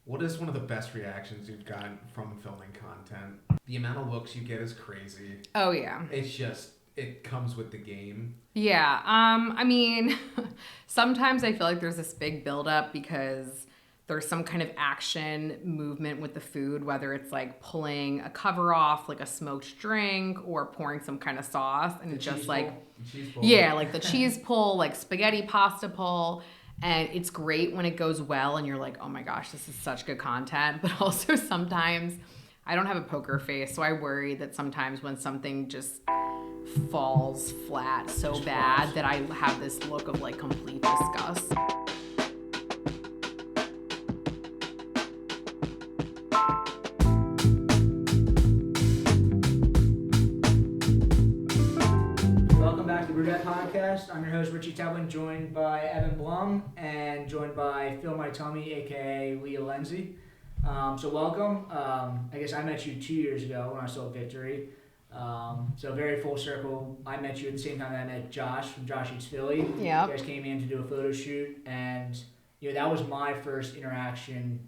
What is one of the best reactions you've gotten from filming content? The amount of looks you get is crazy. Oh, yeah. It's just, it comes with the game. Yeah. I mean, sometimes I feel like there's this big buildup because there's some kind of action movement with the food, whether it's like pulling a cover off, like a smoked drink, or pouring some kind of sauce. And it's just like, yeah, like the cheese pull, like spaghetti pasta pull. And it's great when it goes well and you're like, oh my gosh, this is such good content. But also sometimes I don't have a poker face, so I worry that sometimes when something just falls flat so bad that I have this look of like complete disgust. Welcome back to the BrewedAt podcast. I'm your host Richie Tevlin, joined by Evan Blum and joined by PhilMyTummy, aka Lea Lenzi. So welcome. I guess I met you 2 years ago when I was still at Victory. So very full circle. I met you at the same time that I met Josh from Josh Eats Philly. Yeah. You guys came in to do a photo shoot, and that was my first interaction,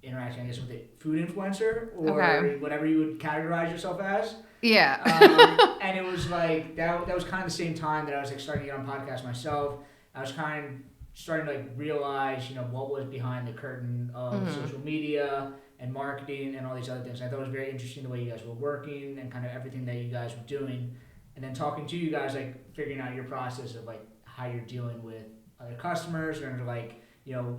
I guess, with a food influencer or whatever you would categorize yourself as. Yeah. And it was like that was kind of the same time that I was like starting to get on podcasts myself. I was kind of starting to like realize, what was behind the curtain of social media and marketing and all these other things. I thought it was very interesting the way you guys were working and kind of everything that you guys were doing. And then talking to you guys, like figuring out your process of like how you're dealing with other customers or like,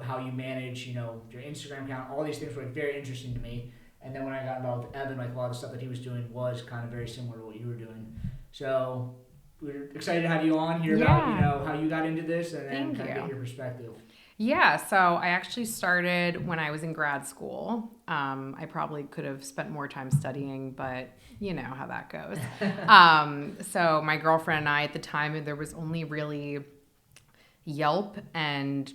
how you manage, your Instagram account, all these things were like, very interesting to me. And then when I got involved with Evan, like a lot of the stuff that he was doing was kind of very similar to what you were doing. So we're excited to have you on, hear about, how you got into this and then kind of get your perspective. Yeah, so I actually started when I was in grad school. I probably could have spent more time studying, but you know how that goes. So my girlfriend and I at the time, there was only really Yelp and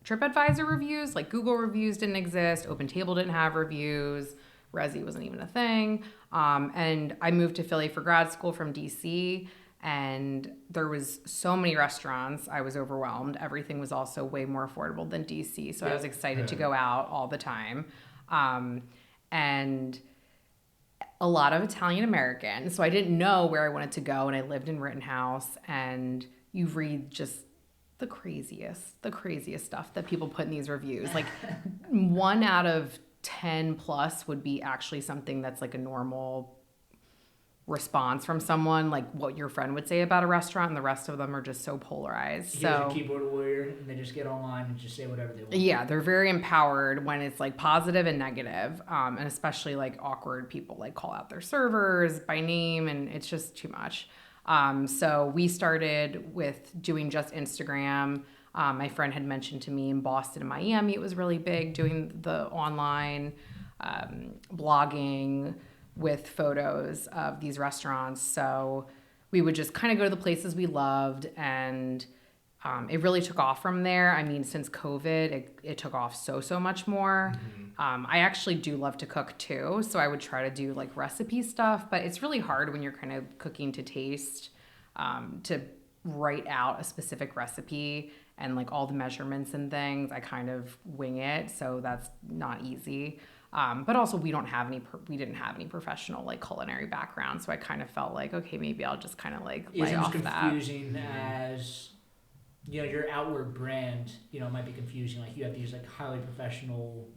TripAdvisor reviews. Like Google reviews didn't exist. OpenTable didn't have reviews. Resy wasn't even a thing. And I moved to Philly for grad school from DC. And there was so many restaurants, I was overwhelmed. Everything was also way more affordable than DC, so I was excited to go out all the time. And a lot of Italian American, so I didn't know where I wanted to go, and I lived in Rittenhouse, and you read just the craziest stuff that people put in these reviews. Like 1 out of 10 plus would be actually something that's like a normal response from someone, like what your friend would say about a restaurant, and the rest of them are just so polarized. Here's a keyboard warrior, and they just get online and just say whatever they want. Yeah, they're very empowered when it's like positive and negative, and especially like awkward people like call out their servers by name, and it's just too much. So we started with doing just Instagram. My friend had mentioned to me in Boston and Miami, it was really big doing the online blogging with photos of these restaurants. So we would just kind of go to the places we loved, and it really took off from there. I mean, since COVID, it took off so much more. I actually do love to cook too, so I would try to do like recipe stuff, but it's really hard when you're kind of cooking to taste, to write out a specific recipe and like all the measurements and things. I kind of wing it, so that's not easy. But also we didn't have any professional like culinary background, so I kind of felt like, okay, maybe I'll just kind of like lay off that. Isn't confusing as, your outward brand, might be confusing. Like you have these like highly professional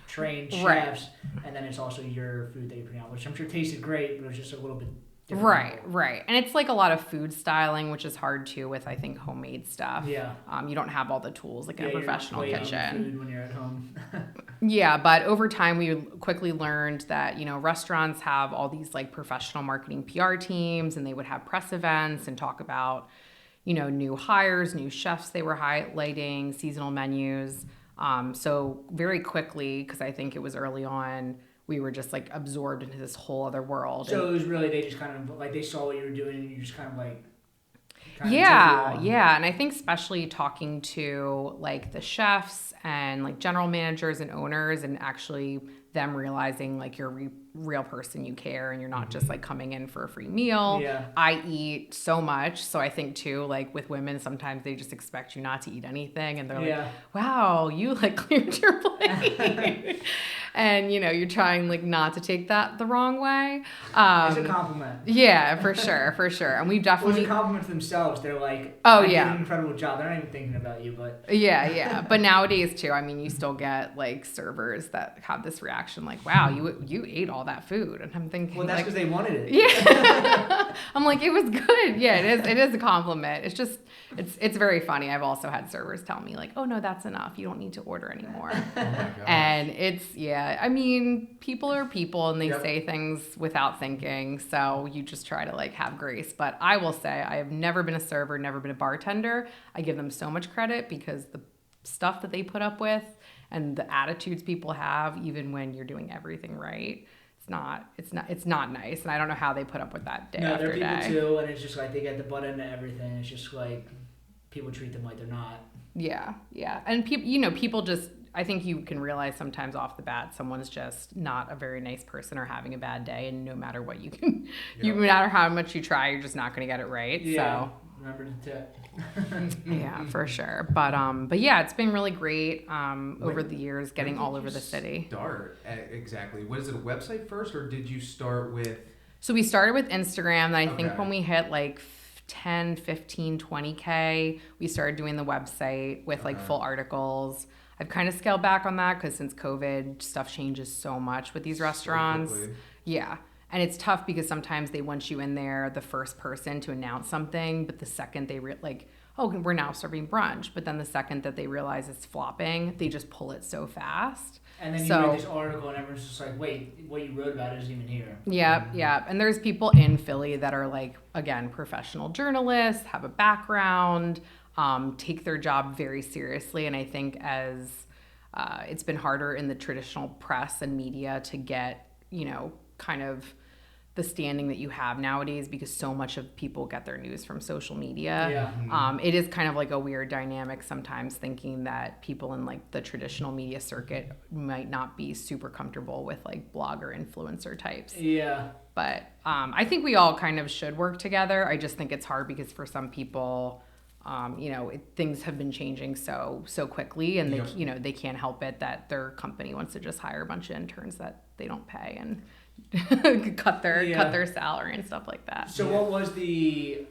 trained chefs, and then it's also your food that you're putting out, which I'm sure tasted great, but it was just a little bit different. Right. And it's like a lot of food styling, which is hard too with, I think, homemade stuff. Yeah. You don't have all the tools like in a professional kitchen. Food when you're at home. Yeah, but over time we quickly learned that, restaurants have all these like professional marketing PR teams, and they would have press events and talk about, new hires, new chefs they were highlighting, seasonal menus. So very quickly, because I think it was early on, we were just like absorbed into this whole other world. So it was really, they just kind of like, they saw what you were doing and you just kind of like kind of took you on. Yeah. And I think especially talking to like the chefs and like general managers and owners, and actually them realizing like you're a real person, you care, and you're not just like coming in for a free meal. Yeah. I eat so much. So I think too, like with women, sometimes they just expect you not to eat anything. And they're like, wow, you like cleared your plate. And, you know, you're trying like not to take that the wrong way. It's a compliment. Yeah, for sure. And we've definitely... Well, it's a compliment to themselves. They're like, oh, I did yeah. an incredible job. They're not even thinking about you, but... Yeah. But nowadays, too, I mean, you still get, like, servers that have this reaction like, wow, you ate all that food. And I'm thinking, well, that's because they wanted it. Yeah. I'm like, it was good. Yeah, it is a compliment. It's just, it's very funny. I've also had servers tell me, like, oh, no, that's enough. You don't need to order anymore. Oh, my gosh. And it's, I mean, people are people, and they Yep. say things without thinking. So you just try to like have grace. But I will say I have never been a server, never been a bartender. I give them so much credit because the stuff that they put up with and the attitudes people have, even when you're doing everything right, it's not nice. And I don't know how they put up with that day after day. No, they're people too, and it's just like they get the butt end of everything. It's just like people treat them like they're not. Yeah. And people just, I think you can realize sometimes off the bat someone's just not a very nice person or having a bad day, and no matter what no matter how much you try, you're just not going to get it right. Yeah. So Remember the tip. yeah, for sure. But yeah, it's been really great over the years, getting all over the city. Exactly. Was it a website first, or did you start with? So we started with Instagram, and I think Okay. when we hit like 10, 15, 20K, we started doing the website with like full articles. I've kind of scaled back on that because since COVID, stuff changes so much with these restaurants. quickly. Yeah. And it's tough because sometimes they want you in there the first person to announce something, but the second they oh, we're now serving brunch. But then the second that they realize it's flopping, they just pull it so fast. And then you read this article and everyone's just like, wait, what you wrote about isn't even here. Yeah. And there's people in Philly that are like, again, professional journalists, have a background, take their job very seriously. And I think as it's been harder in the traditional press and media to get, kind of the standing that you have nowadays because so much of people get their news from social media. Yeah. It is kind of like a weird dynamic sometimes, thinking that people in like the traditional media circuit might not be super comfortable with like blogger influencer types. Yeah. But I think we all kind of should work together. I just think it's hard because for some people, things have been changing so quickly, and they can't help it that their company wants to just hire a bunch of interns that they don't pay and cut their salary and stuff like that. So what was the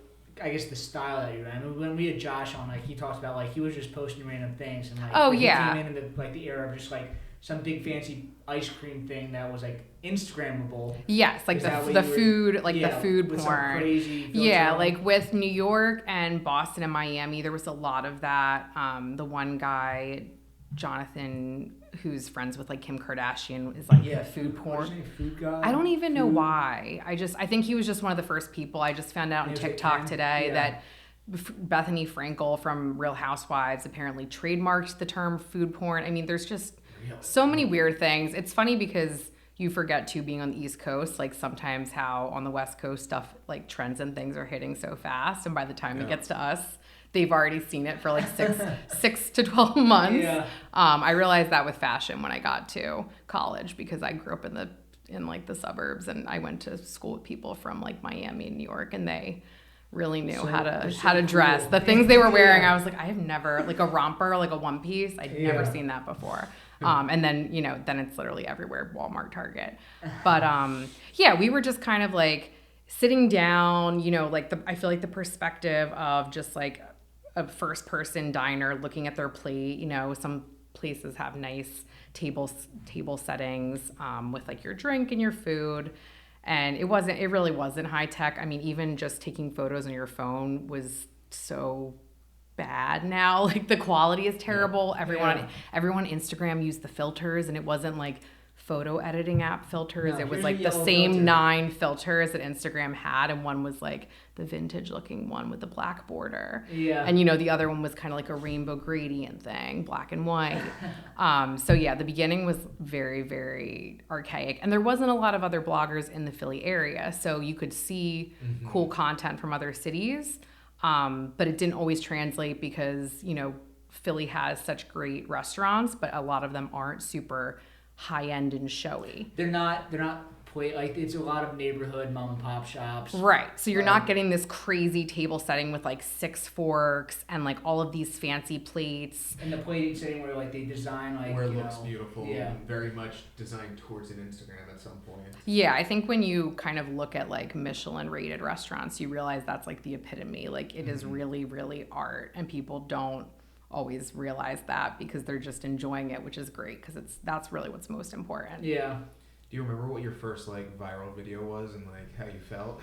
style that you ran? I mean, when we had Josh on, like he talked about like he was just posting random things and like he came in the era of just like some big fancy ice cream thing that was like Instagrammable. Yes, like the food with porn. Some crazy yeah, like with New York and Boston and Miami, there was a lot of that. The one guy, Jonathan, who's friends with like Kim Kardashian, is like food porn. Food guy. I don't even know why. I think he was just one of the first people. I just found out on TikTok today that Bethany Frankel from Real Housewives apparently trademarked the term food porn. I mean, there's just so many weird things. It's funny because you forget too, being on the East Coast, like sometimes how on the West Coast stuff like trends and things are hitting so fast, and by the time it gets to us, they've already seen it for like 6 to 12 months. Yeah. I realized that with fashion when I got to college because I grew up in like the suburbs, and I went to school with people from like Miami and New York, and they really knew how to dress. Cool. The things they were wearing, I was like, I have never, like a romper, like a one piece, I'd never seen that before. And then, then it's literally everywhere, Walmart, Target. But we were just kind of like sitting down, like I feel like the perspective of just like a first person diner looking at their plate, some places have nice table settings with like your drink and your food. And it really wasn't high tech. I mean, even just taking photos on your phone was so bad now. Like the quality is terrible. Everyone on Instagram used the filters, and it wasn't like photo editing app filters. It was like the same 9 filters that Instagram had, and one was like the vintage looking one with the black border. Yeah. And the other one was kind of like a rainbow gradient thing, black and white. The beginning was very, very archaic, and there wasn't a lot of other bloggers in the Philly area, so you could see cool content from other cities. But it didn't always translate because, Philly has such great restaurants, but a lot of them aren't super high end and showy. They're not like it's a lot of neighborhood mom and pop shops. Right. So you're not getting this crazy table setting with like 6 forks and like all of these fancy plates. And the plating setting where like they design like where it looks beautiful and very much designed towards an Instagram at some point. Yeah, I think when you kind of look at like Michelin rated restaurants, you realize that's like the epitome. Like it is really, really art, and people don't always realize that because they're just enjoying it, which is great because that's really what's most important. Yeah. Do you remember what your first like viral video was and like how you felt?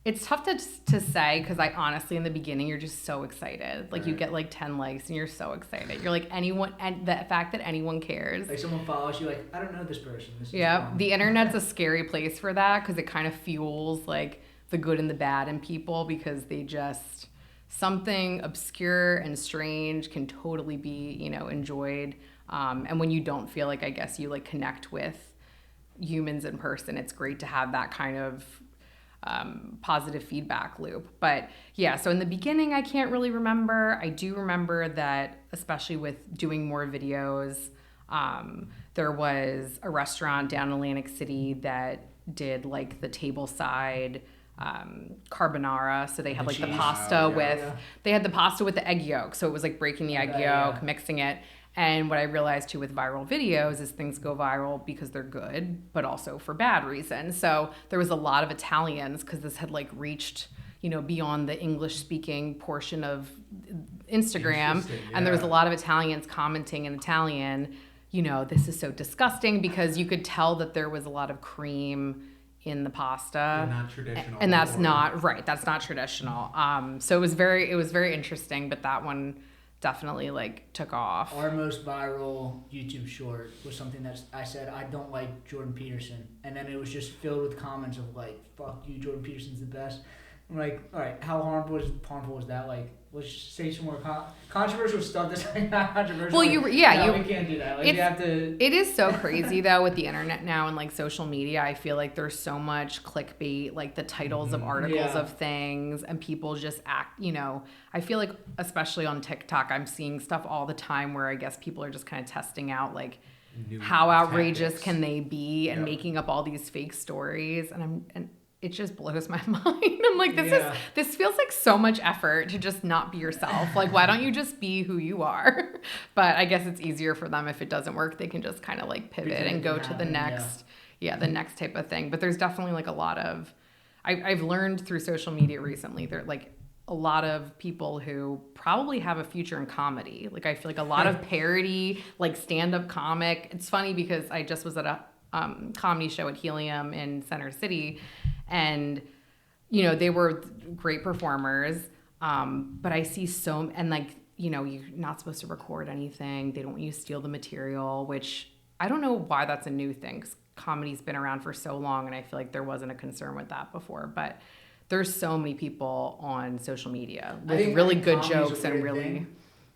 It's tough to say because I honestly, in the beginning, you're just so excited. Like you get like 10 likes and you're so excited. You're like anyone, and the fact that anyone cares. Like someone follows you, like I don't know this person. The internet's a scary place for that because it kind of fuels like the good and the bad in people because they just something obscure and strange can totally be enjoyed. And when you don't feel like, I guess, you like connect with humans in person, it's great to have that kind of positive feedback loop. But yeah, so in the beginning, I can't really remember. I do remember that, especially with doing more videos, there was a restaurant down in Atlantic City that did like the tableside carbonara. So they had like the pasta they had the pasta with the egg yolk. So it was like breaking the egg yolk, mixing it. And what I realized too with viral videos is things go viral because they're good, but also for bad reasons. So there was a lot of Italians because this had like reached, beyond the English speaking portion of Instagram. And there was a lot of Italians commenting in Italian, this is so disgusting because you could tell that there was a lot of cream in the pasta. Not traditional. And that's not right. That's not traditional. So it was very interesting, but that one definitely like took off. Our most viral YouTube short was something that I said I don't like Jordan Peterson, and then it was just filled with comments of like, "Fuck you, Jordan Peterson's the best." I'm like, all right, how harmful was that? Like, let's just say some more controversial stuff that's like not controversial. Well, we can't do that. Like, you have to. It is so crazy though with the internet now and like social media. I feel like there's so much clickbait, like the titles of articles of things, and people just act. I feel like especially on TikTok, I'm seeing stuff all the time where I guess people are just kind of testing out like how outrageous can they be and making up all these fake stories, and it just blows my mind. I'm like, this feels like so much effort to just not be yourself. Like, why don't you just be who you are? But I guess it's easier for them if it doesn't work. They can just kind of like pivot and go to the next, the next type of thing. But there's definitely like a lot of, I've learned through social media recently, there like a lot of people who probably have a future in comedy. Like I feel like a lot of parody, like stand-up comic. It's funny because I just was at a comedy show at Helium in Center City, and they were great performers, but I see you're not supposed to record anything. They don't want you to steal the material, which I don't know why that's a new thing because comedy's been around for so long, and I feel like there wasn't a concern with that before. But there's so many people on social media with really good jokes and really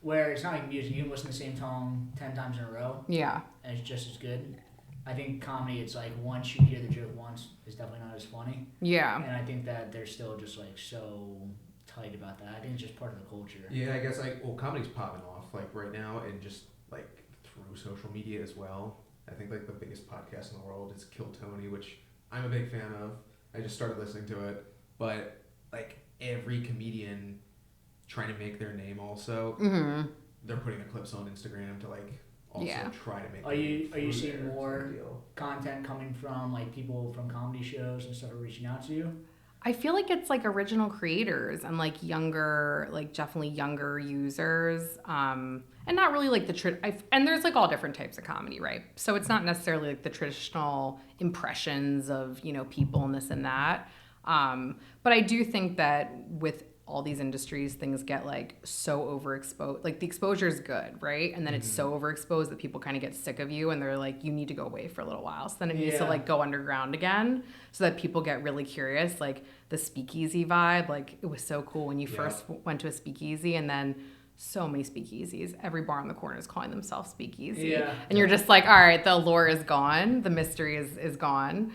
where it's not like music. You can listen to the same song 10 times in a row. Yeah, and it's just as good. I think comedy, it's like once you hear the joke once, it's definitely not as funny. Yeah. And I think that they're still just like so tight about that. I think it's just part of the culture. Yeah, I guess comedy's popping off like right now, and just like through social media as well. I think like the biggest podcast in the world is Kill Tony, which I'm a big fan of. I just started listening to it, but like every comedian trying to make their name also, they're putting the clips on Instagram to like also try to make. Are you seeing more content coming from like people from comedy shows and stuff are reaching out to you? I feel like it's like original creators and like younger, like definitely younger users, and not really like and there's like all different types of comedy, right? So it's not necessarily like the traditional impressions of people and this and that, but I do think that with all these industries, things get like so overexposed. Like the exposure is good, right? And then it's so overexposed that people kind of get sick of you and they're like, you need to go away for a little while. So then it needs to like go underground again so that people get really curious. Like the speakeasy vibe, like it was so cool when you first went to a speakeasy, and then so many speakeasies. Every bar on the corner is calling themselves speakeasy. Yeah. And you're just like, all right, the allure is gone. The mystery is gone.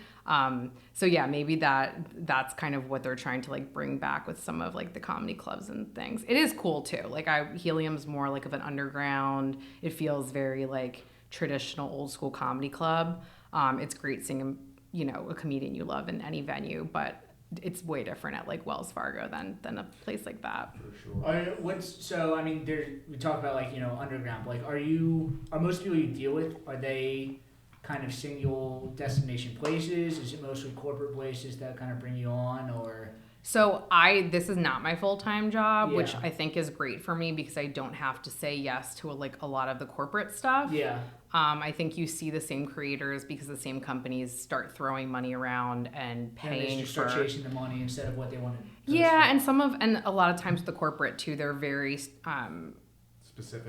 So yeah, maybe that's kind of what they're trying to like bring back with some of like the comedy clubs and things. It is cool too. Like Helium's more like of an underground. It feels very like traditional old school comedy club. It's great seeing, you know, a comedian you love in any venue, but it's way different at like Wells Fargo than a place like that. For sure. We talk about like, you know, underground, but like are most people you deal with, are they kind of single destination places? Is it mostly corporate places that kind of bring you on, or? So this is not my full-time job, which Yeah. I think is great for me because I don't have to say yes to a lot of the corporate stuff. Yeah. I think you see the same creators because the same companies start throwing money around and paying they just start chasing the money instead of what they want to. Yeah, and a lot of times the corporate too, they're very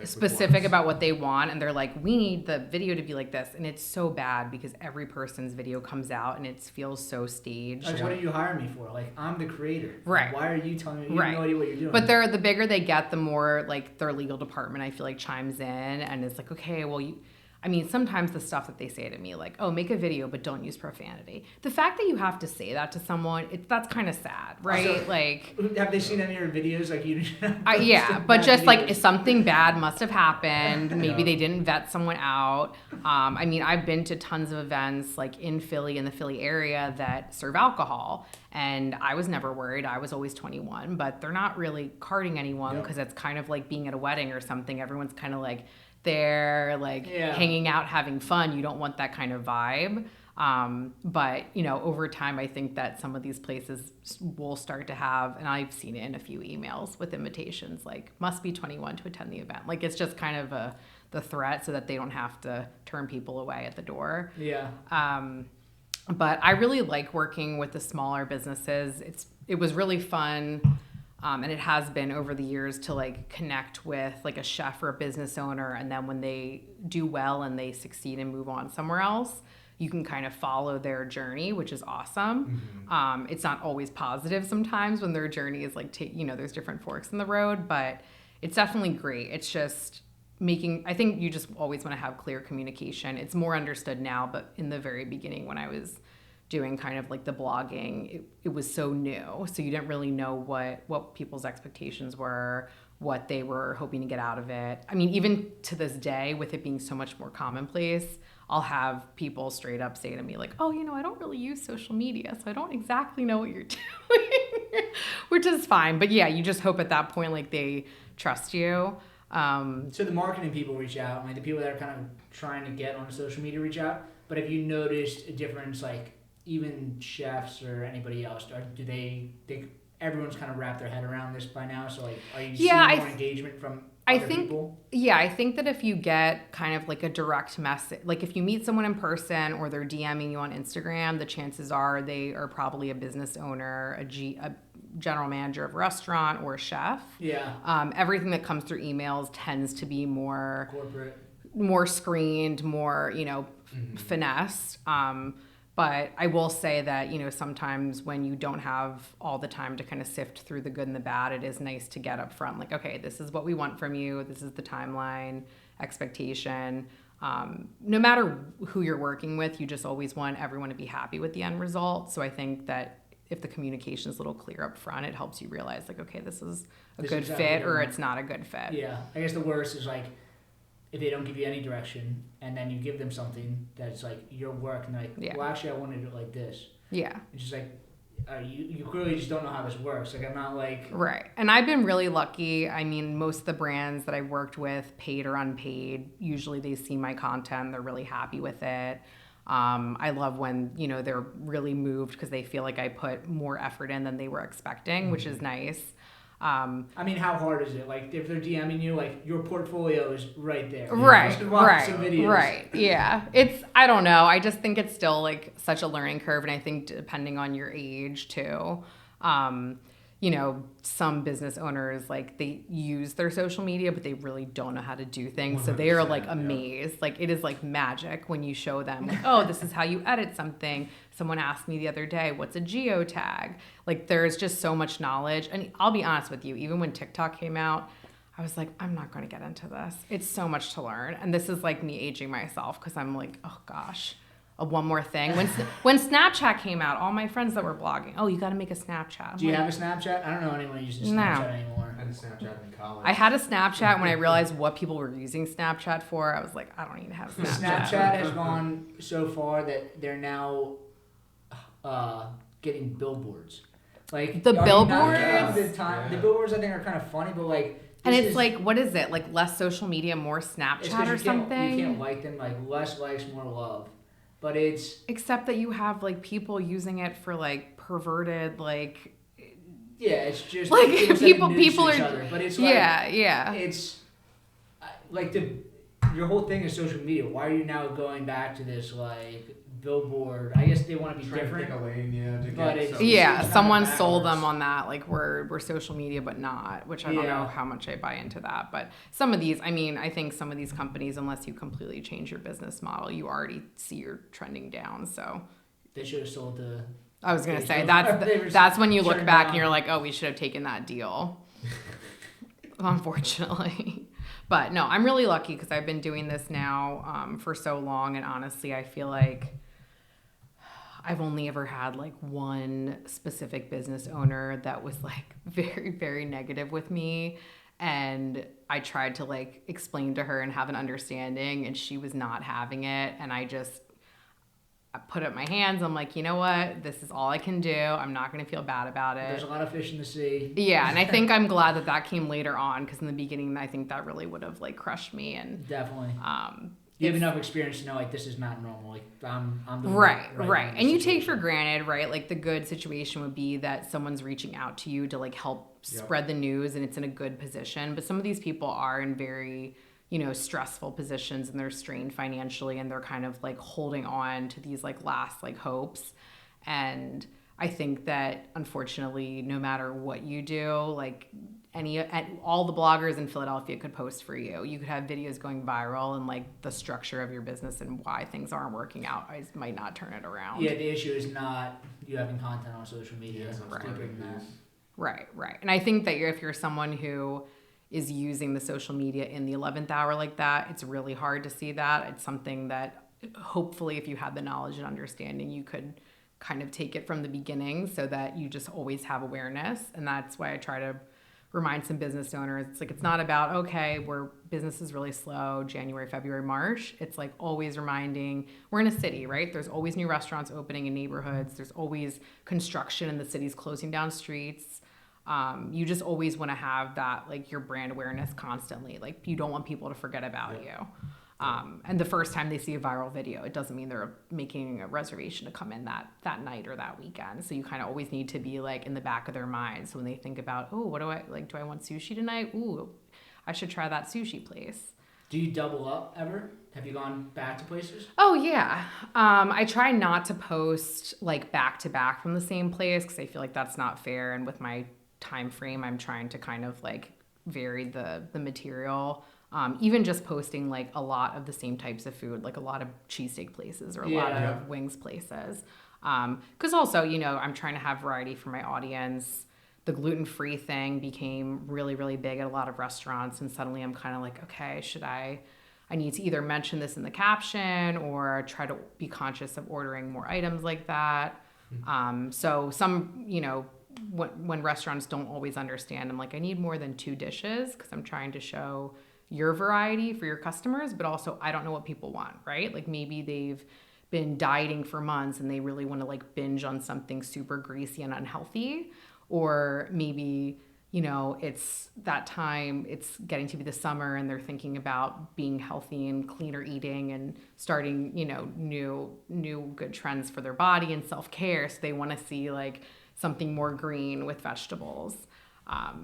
specific about what they want, and they're like, we need the video to be like this, and it's so bad because every person's video comes out and it feels so staged. Like, what are you hiring me for? Like, I'm the creator. Right. Why are you telling me? You have no idea what you're doing. But the bigger they get, the more like their legal department, I feel like, chimes in and it's like, okay, well, sometimes the stuff that they say to me, like, oh, make a video, but don't use profanity. The fact that you have to say that to someone, that's kind of sad, right? Also, like, have they seen any of your videos? Like, you? Yeah, but just videos. Like, if something bad must have happened, maybe they didn't vet someone out. I've been to tons of events, like in Philly, in the Philly area, that serve alcohol. And I was never worried. I was always 21, but they're not really carding anyone because it's kind of like being at a wedding or something. Everyone's kind of like, they're like hanging out, having fun. You don't want that kind of vibe. But, you know, over time, I think that some of these places will start to have, and I've seen it in a few emails with invitations, like must be 21 to attend the event. Like, it's just kind of the threat so that they don't have to turn people away at the door. Yeah. But I really like working with the smaller businesses. It was really fun. And it has been over the years to like connect with like a chef or a business owner. And then when they do well and they succeed and move on somewhere else, you can kind of follow their journey, which is awesome. Mm-hmm. It's not always positive sometimes when their journey is like, there's different forks in the road, but it's definitely great. It's just I think you just always want to have clear communication. It's more understood now, but in the very beginning when I was doing kind of like the blogging, it was so new. So you didn't really know what people's expectations were, what they were hoping to get out of it. I mean, even to this day, with it being so much more commonplace, I'll have people straight up say to me like, oh, I don't really use social media, so I don't exactly know what you're doing, which is fine. But yeah, you just hope at that point, like, they trust you. So the marketing people reach out, like the people that are kind of trying to get on social media reach out. But have you noticed a difference, like even chefs or anybody else, do they think everyone's kind of wrapped their head around this by now? So like, are you seeing more engagement from other people? Yeah, I think that if you get kind of like a direct message, like if you meet someone in person or they're DMing you on Instagram, the chances are they are probably a business owner, a general manager of a restaurant, or a chef. Yeah. Everything that comes through emails tends to be more corporate, more screened, more, finessed. But I will say that, sometimes when you don't have all the time to kind of sift through the good and the bad, it is nice to get up front, like, okay, this is what we want from you. This is the timeline, expectation. No matter who you're working with, you just always want everyone to be happy with the end result. So I think that if the communication is a little clear up front, it helps you realize, like, okay, this is a good fit or it's not a good fit. Yeah. I guess the worst is like, if they don't give you any direction and then you give them something that's like your work and they're like, well, actually I wanted it like this. Yeah. It's just like, you clearly just don't know how this works. Like, I'm not like... Right. And I've been really lucky. I mean, most of the brands that I've worked with, paid or unpaid, usually they see my content. They're really happy with it. I love when, they're really moved because they feel like I put more effort in than they were expecting, which is nice. I mean, how hard is it? Like, if they're DMing you, like, your portfolio is right there. Right, some videos. Right, yeah. I don't know. I just think it's still, like, such a learning curve, and I think depending on your age, too, some business owners, like, they use their social media, but they really don't know how to do things, so they are, like, amazed. Yeah. Like, it is, like, magic when you show them, like, oh, this is how you edit something. Someone asked me the other day, what's a geotag? Like, there's just so much knowledge. And I'll be honest with you, even when TikTok came out, I was like, I'm not going to get into this. It's so much to learn. And this is like me aging myself because I'm like, oh gosh, one more thing. When Snapchat came out, all my friends that were blogging, oh, you got to make a Snapchat. Do you have a Snapchat? I don't know anyone who uses Snapchat anymore. I had a Snapchat in college. I had a Snapchat when I realized what people were using Snapchat for. I was like, I don't need to have Snapchat. Snapchat has gone so far that they're now getting billboards. Like the billboards? The billboards I think are kind of funny, but like. And it's like, what is it? Like less social media, more Snapchat or something? You can't like them, like less likes, more love. But it's... Except that you have like people using it for like perverted, like... Yeah, it's just... Like people are... Other. But it's like... Yeah. It's... Like your whole thing is social media. Why are you now going back to this like... billboard? I guess they want to be different. To pick a lane, someone sold them on that, like we're social media but not, which I don't know how much I buy into that. But some of these, I mean, I think some of these companies, unless you completely change your business model, you already see you're trending down. So they should have sold the... I was gonna say that's when you look back and you're like, oh, we should have taken that deal. Unfortunately. But no, I'm really lucky because I've been doing this now for so long, and honestly, I feel like I've only ever had like one specific business owner that was like very, very negative with me. And I tried to like explain to her and have an understanding, and she was not having it. And I put up my hands. I'm like, you know what? This is all I can do. I'm not going to feel bad about it. There's a lot of fish in the sea. Yeah. And I think I'm glad that came later on, because in the beginning, I think that really would have like crushed me. And definitely. You have enough experience to know like this is not normal. Like I'm the right. And you take for granted, right? Like the good situation would be that someone's reaching out to you to like help spread the news, and it's in a good position. But some of these people are in very, stressful positions, and they're strained financially, and they're kind of like holding on to these like last like hopes. And I think that unfortunately, no matter what you do, like all the bloggers in Philadelphia could post for you. You could have videos going viral, and like the structure of your business and why things aren't working out might not turn it around. Yeah, the issue is not you having content on social media. It's deeper than that. Right. And I think that if you're someone who is using the social media in the 11th hour like that, it's really hard to see that. It's something that hopefully if you had the knowledge and understanding, you could kind of take it from the beginning so that you just always have awareness. And that's why I try to remind some business owners, it's like, it's not about, okay, business is really slow, January, February, March. It's like always reminding, we're in a city, right? There's always new restaurants opening in neighborhoods. There's always construction, and the city's closing down streets. You just always want to have that, like your brand awareness constantly. Like you don't want people to forget about you. And the first time they see a viral video, it doesn't mean they're making a reservation to come in that night or that weekend. So you kind of always need to be like in the back of their minds when they think about, oh, what do I like? Do I want sushi tonight? Ooh, I should try that sushi place. Do you double up ever? Have you gone back to places? Oh yeah. I try not to post like back to back from the same place, because I feel like that's not fair. And with my time frame, I'm trying to kind of like vary the material. Even just posting like a lot of the same types of food, like a lot of cheesesteak places or a lot of wings places. Because also, I'm trying to have variety for my audience. The gluten-free thing became really, really big at a lot of restaurants. And suddenly I'm kind of like, okay, I need to either mention this in the caption or try to be conscious of ordering more items like that. So some, when restaurants don't always understand, I'm like, I need more than 2 dishes, because I'm trying to show your variety for your customers, but also I don't know what people want, right? Like maybe they've been dieting for months and they really want to like binge on something super greasy and unhealthy, or maybe, it's that time, it's getting to be the summer and they're thinking about being healthy and cleaner eating and starting, new good trends for their body and self-care. So they want to see like something more green with vegetables.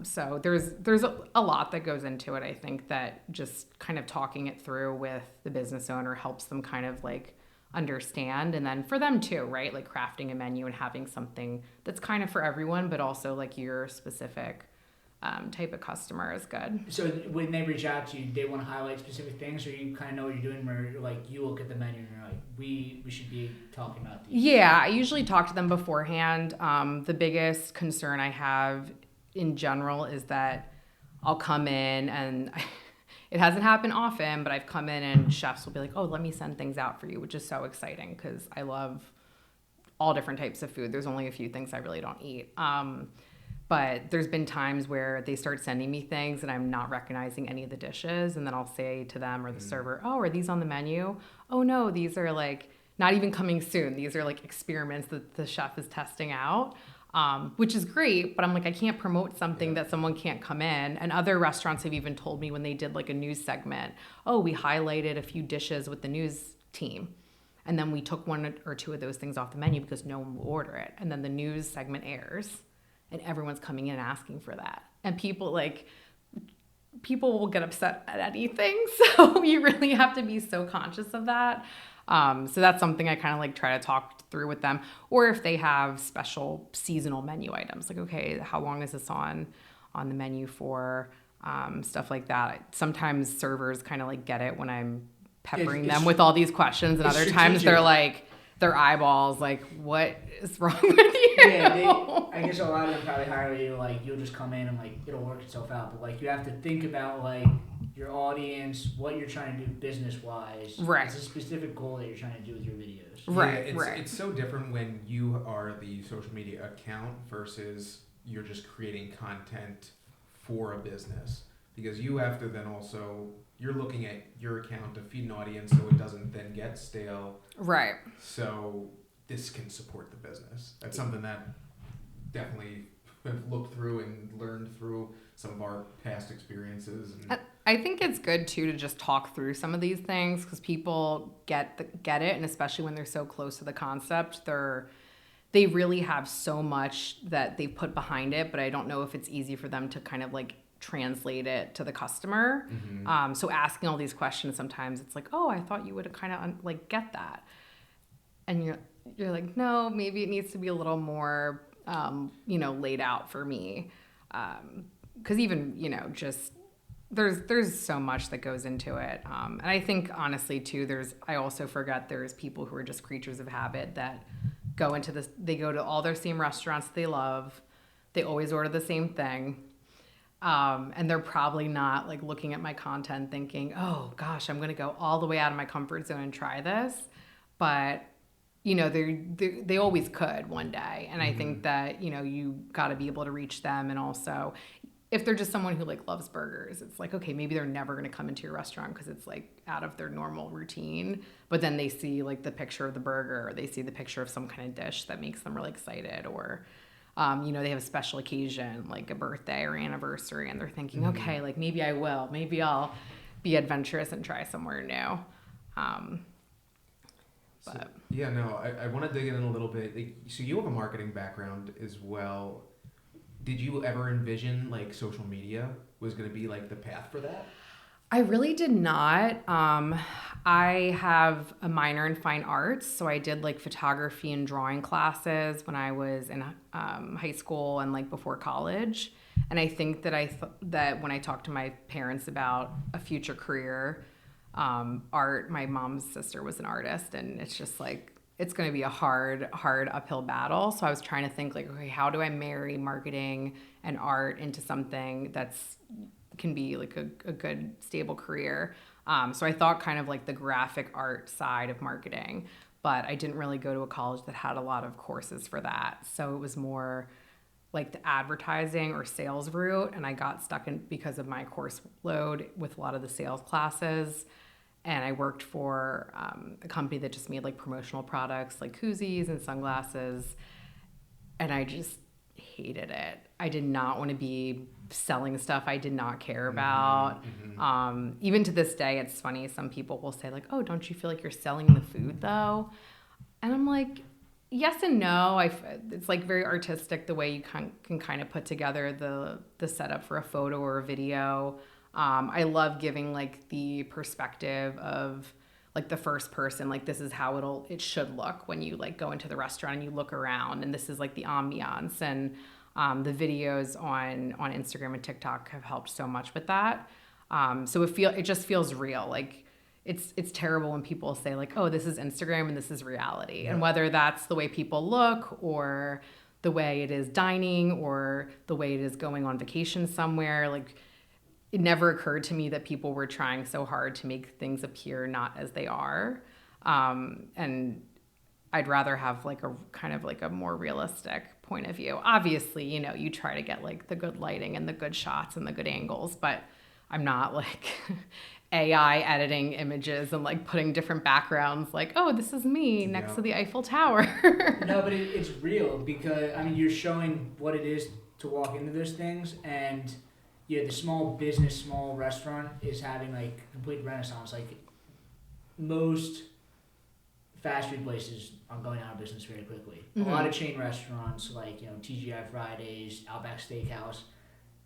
So there's a lot that goes into it. I think that just kind of talking it through with the business owner helps them kind of like understand. And then for them too, right? Like crafting a menu and having something that's kind of for everyone, but also like your specific type of customer is good. So when they reach out to you, they want to highlight specific things, or you kind of know what you're doing, where like you look at the menu and you're like, we should be talking about these? Yeah, I usually talk to them beforehand. The biggest concern I have in general is that I'll come in and it hasn't happened often, but I've come in and chefs will be like, oh, let me send things out for you, which is so exciting because I love all different types of food. There's only a few things I really don't eat. But there's been times where they start sending me things and I'm not recognizing any of the dishes. And then I'll say to them or the server, oh, are these on the menu? Oh, no, these are like not even coming soon. These are like experiments that the chef is testing out, which is great. But I'm like, I can't promote something that someone can't come in. And other restaurants have even told me when they did like a news segment, oh, we highlighted a few dishes with the news team. And then we took one or two of those things off the menu because no one will order it. And then the news segment airs. And everyone's coming in and asking for that. And people will get upset at anything. So you really have to be so conscious of that. So that's something I kind of like try to talk through with them. Or if they have special seasonal menu items, like, okay, how long is this on the menu for? Stuff like that. Sometimes servers kind of like get it when I'm peppering them with all these questions. And other times they're like, their eyeballs, like, what is wrong with you? Yeah, I guess a lot of them probably hire you, like, you'll just come in and, like, it'll work itself out. But, like, you have to think about, like, your audience, what you're trying to do business-wise. Right. It's a specific goal that you're trying to do with your videos. Right, yeah, right. It's so different when you are the social media account versus you're just creating content for a business. Because you have to then also, you're looking at your account to feed an audience so it doesn't then get stale. Right. So this can support the business. That's something that definitely have looked through and learned through some of our past experiences. And I think it's good too to just talk through some of these things because people get it, and especially when they're so close to the concept, they really have so much that they put behind it, but I don't know if it's easy for them to kind of like translate it to the customer. Mm-hmm. So asking all these questions, sometimes it's like, oh, I thought you would kind of like get that. And you're like, no, maybe it needs to be a little more, laid out for me. Cause even, just there's so much that goes into it. And I think honestly too, I also forget there's people who are just creatures of habit that they go to all their same restaurants they love. They always order the same thing. And they're probably not like looking at my content thinking, oh gosh, I'm going to go all the way out of my comfort zone and try this. But, they always could one day. And I think that, you got to be able to reach them. And also if they're just someone who like loves burgers, it's like, okay, maybe they're never going to come into your restaurant because it's like out of their normal routine. But then they see like the picture of the burger, or they see the picture of some kind of dish that makes them really excited, or they have a special occasion like a birthday or anniversary, and they're thinking, okay, like maybe I'll be adventurous and try somewhere new. I want to dig in a little bit. So you have a marketing background as well. Did you ever envision like social media was going to be like the path for that? I really did not. I have a minor in fine arts, so I did like photography and drawing classes when I was in high school and like before college. And I think that that when I talked to my parents about a future career, art, my mom's sister was an artist, and it's just like it's going to be a hard uphill battle. So I was trying to think like, okay, how do I marry marketing and art into something can be like a good stable career. So I thought kind of like the graphic art side of marketing, but I didn't really go to a college that had a lot of courses for that. So it was more like the advertising or sales route. And I got stuck in because of my course load with a lot of the sales classes. And I worked for a company that just made like promotional products like koozies and sunglasses. And I just hated it. I did not want to be selling stuff I did not care about. Even to this day, it's funny. Some people will say like, oh, don't you feel like you're selling the food though? And I'm like, yes and no. It's like very artistic the way you can kind of put together the setup for a photo or a video. I love giving like the perspective of like the first person, like this is how it should look when you like go into the restaurant and you look around, and this is like the ambiance, and the videos on Instagram and TikTok have helped so much with that. So it just feels real. Like it's terrible when people say like, oh, this is Instagram and this is reality. Yeah. And whether that's the way people look or the way it is dining or the way it is going on vacation somewhere, like it never occurred to me that people were trying so hard to make things appear not as they are. And I'd rather have like a kind of like a more realistic point of view. Obviously, you know, you try to get like the good lighting and the good shots and the good angles, but I'm not like AI editing images and like putting different backgrounds like, oh, this is me next to the Eiffel Tower. No, but it's real because, I mean, you're showing what it is to walk into those things, and the small business, small restaurant is having like complete renaissance. Like most fast food places are going out of business very quickly. Mm-hmm. A lot of chain restaurants like, TGI Fridays, Outback Steakhouse,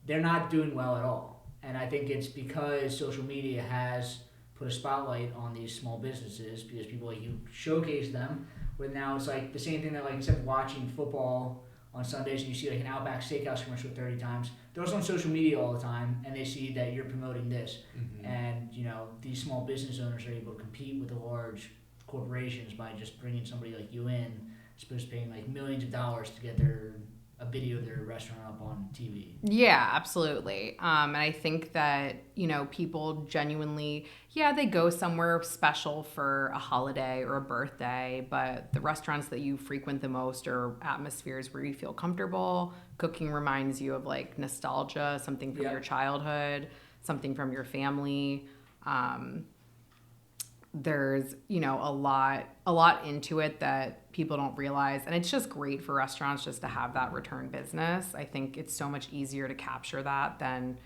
they're not doing well at all. And I think it's because social media has put a spotlight on these small businesses because people like you showcase them. But now it's like the same thing that, like, instead of watching football on Sundays and you see like an Outback Steakhouse commercial 30 times, they're also on social media all the time and they see that you're promoting this. Mm-hmm. And, these small business owners are able to compete with the large corporations by just bringing somebody like you in, supposed to paying like millions of dollars to get a video of their restaurant up on TV. Yeah, absolutely. And I think that, people genuinely, they go somewhere special for a holiday or a birthday, but the restaurants that you frequent the most are atmospheres where you feel comfortable. Cooking reminds you of like nostalgia, something from your childhood, something from your family. There's, a lot into it that people don't realize. And it's just great for restaurants just to have that return business. I think it's so much easier to capture that than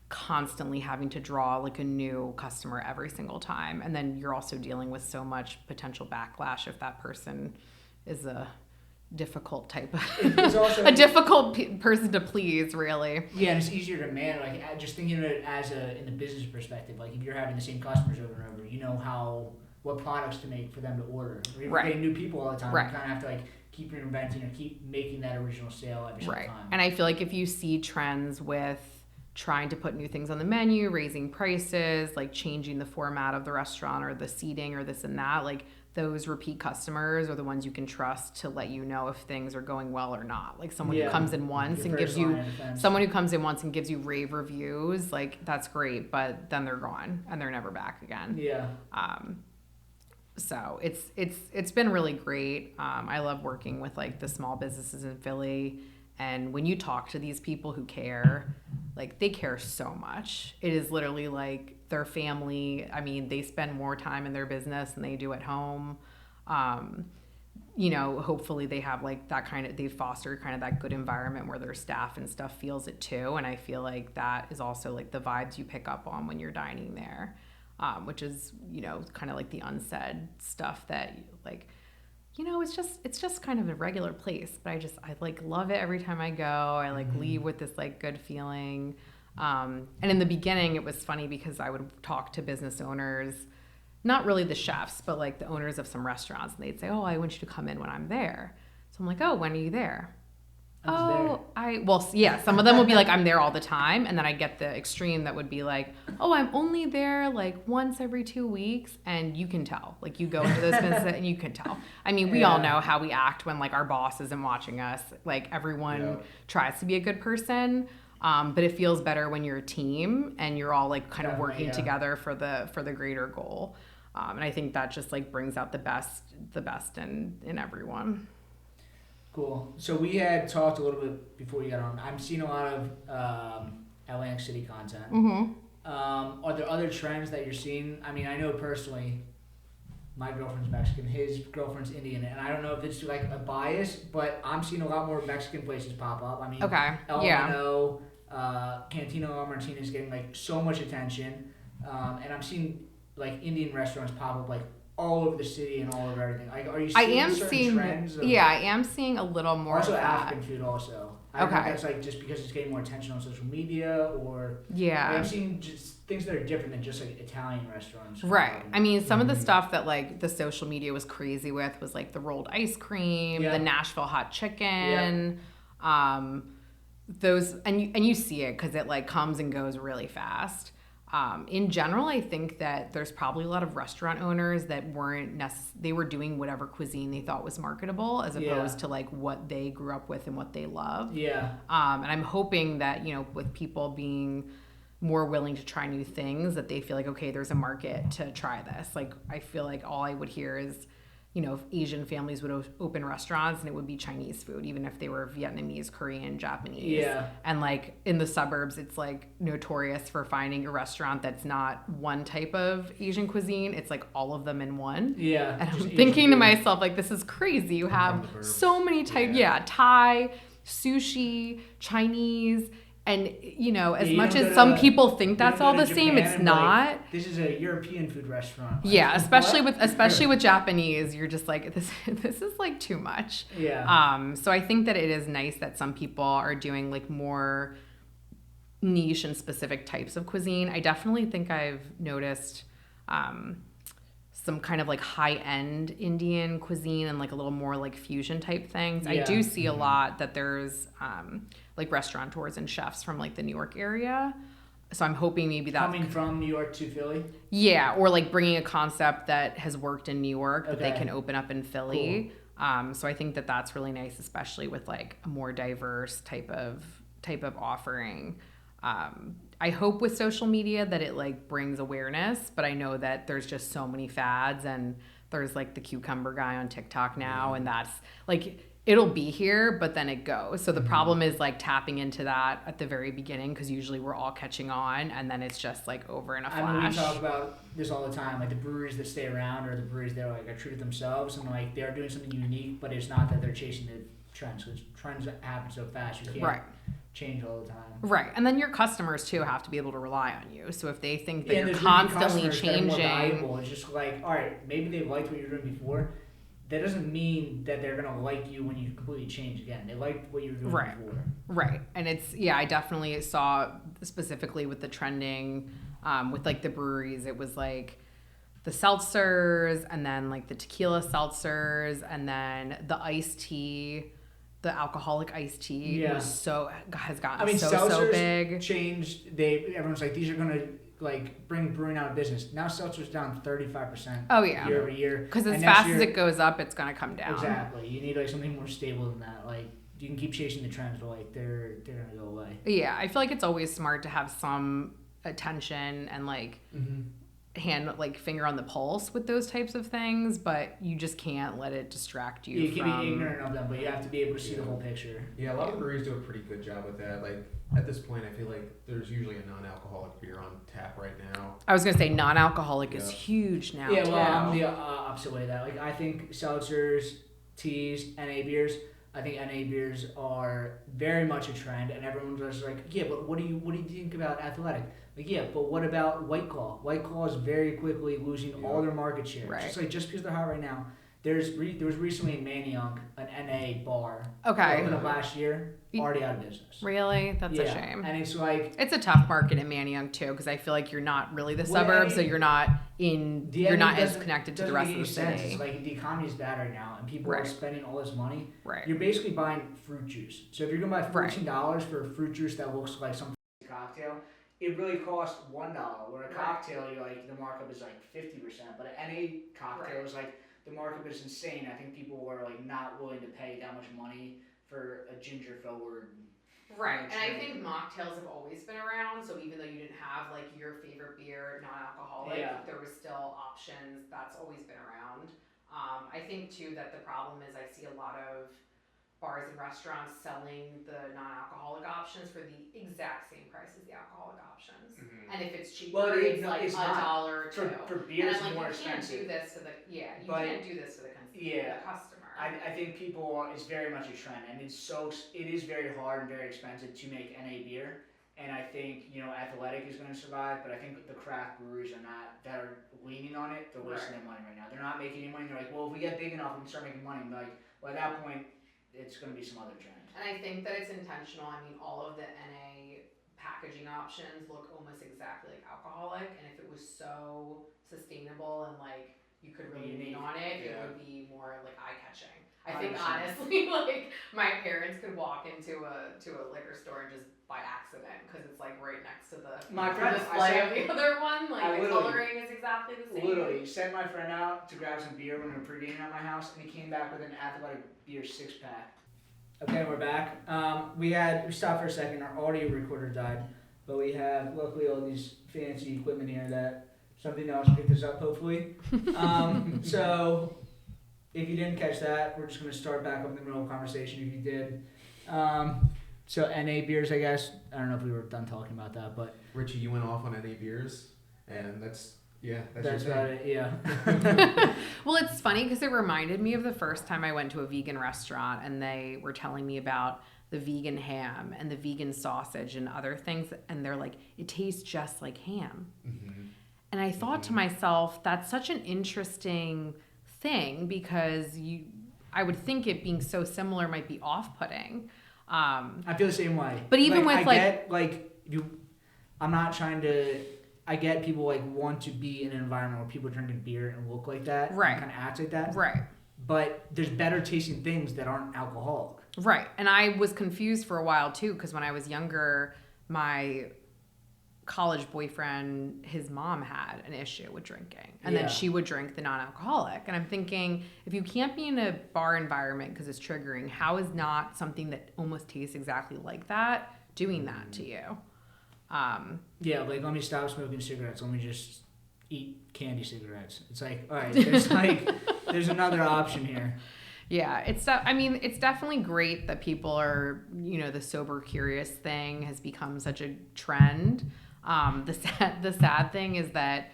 constantly having to draw like a new customer every single time. And then you're also dealing with so much potential backlash if that person is a difficult type it's also a difficult person to please, really. Yeah, and it's easier to manage. Like, just thinking of it as in the business perspective, like if you're having the same customers over and over, you know what products to make for them to order. Or if you're getting new people all the time, you kind of have to like keep reinventing or keep making that original sale every single time. And I feel like if you see trends with trying to put new things on the menu, raising prices, like changing the format of the restaurant or the seating or this and that, like those repeat customers are the ones you can trust to let you know if things are going well or not. Like someone who comes in once and gives you rave reviews, like that's great, but then they're gone and they're never back again. Yeah. So it's been really great. I love working with like the small businesses in Philly. And when you talk to these people who care, like they care so much. It is literally like their family. I mean, they spend more time in their business than they do at home. Hopefully they have like that they foster kind of that good environment where their staff and stuff feels it too. And I feel like that is also like the vibes you pick up on when you're dining there, which is, kind of like the unsaid stuff that like, it's just kind of a regular place, but I like love it every time I go. I like leave with this like good feeling. And in the beginning it was funny because I would talk to business owners, not really the chefs, but like the owners of some restaurants, and they'd say, "Oh, I want you to come in when I'm there." So I'm like, "Oh, when are you there?" Some of them would be like, "I'm there all the time." And then I get the extreme that would be like, "Oh, I'm only there like once every 2 weeks." And you can tell, like you go into those businesses and you can tell. I mean, we all know how we act when like our boss isn't watching us. Like everyone tries to be a good person. But it feels better when you're a team and you're all like kind of working together for the greater goal. And I think that just like brings out the best in everyone. Cool. So we had talked a little bit before we got on. I'm seeing a lot of Atlantic City content. Mm-hmm. Are there other trends that you're seeing? I mean, I know personally, my girlfriend's Mexican, his girlfriend's Indian, and I don't know if it's like a bias, but I'm seeing a lot more Mexican places pop up. I mean, El Mano, Cantina La Martina is getting like so much attention, and I'm seeing like Indian restaurants pop up like all over the city and all over everything. Like, are you seeing trends? I am seeing a little more. Also, of that. African food also. I don't know if that's like just because it's getting more attention on social media, or I'm seeing just things that are different than just like Italian restaurants. Right. I mean, some of the stuff that like the social media was crazy with was like the rolled ice cream, the Nashville hot chicken. Those and you see it because it like comes and goes really fast. In general, I think that there's probably a lot of restaurant owners that they were doing whatever cuisine they thought was marketable as opposed to like what they grew up with and what they love. Yeah. And I'm hoping that, with people being more willing to try new things, that they feel like, okay, there's a market to try this. Like, I feel like all I would hear is, you know, if Asian families would open restaurants and it would be Chinese food, even if they were Vietnamese, Korean, Japanese. Yeah. And like in the suburbs, it's like notorious for finding a restaurant that's not one type of Asian cuisine. It's like all of them in one. Yeah. And I'm just thinking to Asian food. myself, like, this is crazy. You From have the burbs. so many types. Yeah, Thai, sushi, Chinese. And, you know, as Yeah, you much don't as go some to- people think you that's don't all go the to same, Japan it's and, not. like, this is a European food restaurant. Like, Yeah, especially what? with Japanese, you're just like, this is like too much. Yeah. So I think that it is nice that some people are doing like more niche and specific types of cuisine. I definitely think I've noticed some kind of like high-end Indian cuisine and like a little more like fusion type things. I Yeah. do see a lot that there's like restaurateurs and chefs from like the New York area. So I'm hoping maybe that's Coming from New York to Philly. yeah, or like bringing a concept that has worked in New York that they Okay. can open up in Philly. So I think that that's really nice, especially with like a more diverse type of offering. I hope with social media that it like brings awareness, but I know that there's just so many fads, and there's like the cucumber guy on TikTok now, and that's like it'll be here, but then it goes. So the problem is like tapping into that at the very beginning, because usually we're all catching on, and then it's just like over in a flash. I mean, we talk about this all the time. Like the breweries that stay around are the breweries that are like are true to themselves, and like they are doing something unique, but it's not that they're chasing the trends. Because trends happen so fast, you can't Right. change all the time. Right. And then your customers too have to be able to rely on you. So if they think that Yeah, and you're there's gonna be constantly customers that are more changing, valuable. It's just like, all right, maybe they liked what you were doing before. That doesn't mean that they're gonna like you when you completely change again. They liked what you were doing Right. before. right. And it's, yeah, I definitely saw specifically with the trending, with like the breweries, it was like the seltzers and then like the tequila seltzers and then the iced tea, the alcoholic iced tea Yeah. has gotten I mean, so seltzers big. changed. Everyone's like, these are gonna like bring brewing out of business. Now seltzer's down 35%. Oh, yeah. Year over year. Because as And next fast as year- it goes up, it's going to come down. Exactly. You need like something more stable than that. Like you can keep chasing the trends, but like they're gonna go away. Yeah, I feel like it's always smart to have some attention and like finger on the pulse with those types of things, but you just can't let it distract you. You can from... be ignorant of them, but you have to be able to see the whole picture. Yeah, a lot of breweries do a pretty good job with that. Like at this point, I feel like there's usually a non-alcoholic beer on tap right now. I was gonna say non-alcoholic is Yeah. huge now. Yeah, too. well, I'm the opposite way of that. Like I think seltzers, teas, NA beers. I think NA beers are very much a trend, and everyone's just like, yeah, but what do you think about Athletic? Like, yeah, but what about White Claw? White Claw is very quickly losing all their market share. Right. Just because they're hot right now. There was recently in Manayunk an NA bar. Okay. Opened up last year, already out of business. Really? That's a Yeah, shame. and it's like It's a tough market in Manayunk too, because I feel like you're not really the suburbs, so you're not you're not as connected to the rest of the city. It's like the economy is bad right now, and people are Right. spending all this money. Right. You're basically buying fruit juice. So if you're gonna buy Right. $14 for a fruit juice that looks like some cocktail, it really costs $1. Where a Right. cocktail, you're like the markup is like 50%, but any cocktail Right. is like the markup is insane. I think people were like not willing to pay that much money for a ginger forward. Right, and I think mocktails have always been around, so even though you didn't have like your favorite beer, non-alcoholic, Yeah. there was still options. That's always been around. I think too that the problem is I see a lot of bars and restaurants selling the non-alcoholic options for the exact same price as the alcoholic options. And if it's cheaper, Well, it's like it's $1 not. or $2. For beer, and it's I'm like, more you can't expensive. do this to the you But- can't do this to the Yeah. the customer. I think it's very much a trend, and it is very hard and very expensive to make NA beer. And I think Athletic is going to survive, but I think the craft breweries that are leaning on it. They're wasting their money right now. They're not making any money. They're like, well, if we get big enough, we can start making money. Like, well, at that point, it's going to be some other trend. And I think that it's intentional. I mean, all of the NA packaging options look almost exactly like alcoholic, and if it was so sustainable and like you could really lean on it, it would be more like eye-catching. I think 100%. honestly, like my parents could walk into a liquor store and just by accident, because it's like right next to the display of the other one. Like the coloring is exactly the same. Literally, sent my friend out to grab some beer when we were pre-gaming at my house, and he came back with an Athletic beer 6-pack. Okay, we're back. We stopped for a second. Our audio recorder died. but we have luckily all these fancy equipment here that something else picked us up hopefully. So if you didn't catch that, we're just going to start back up in the middle of the conversation if you did. So NA beers, I guess. I don't know if we were done talking about that, but Richie, you went off on NA beers, and that's that's your about thing. it. Yeah. Well, it's funny because it reminded me of the first time I went to a vegan restaurant and they were telling me about the vegan ham and the vegan sausage and other things. And they're like, it tastes just like ham. Mm-hmm. And I thought to myself, that's such an interesting thing because I would think it being so similar might be off-putting. I feel the same way. But even with I'm not trying to. I get people like want to be in an environment where people are drinking beer and look like that, right? And kind of act like that, right? But there's better tasting things that aren't alcoholic, right? And I was confused for a while too because when I was younger, my college boyfriend, his mom had an issue with drinking, and then she would drink the non-alcoholic. And I'm thinking, if you can't be in a bar environment because it's triggering, how is not something that almost tastes exactly like that doing that to you? Like let me stop smoking cigarettes. Let me just eat candy cigarettes. It's like, all right, there's another option here. Yeah, it's definitely great that people are, the sober curious thing has become such a trend. The sad thing is that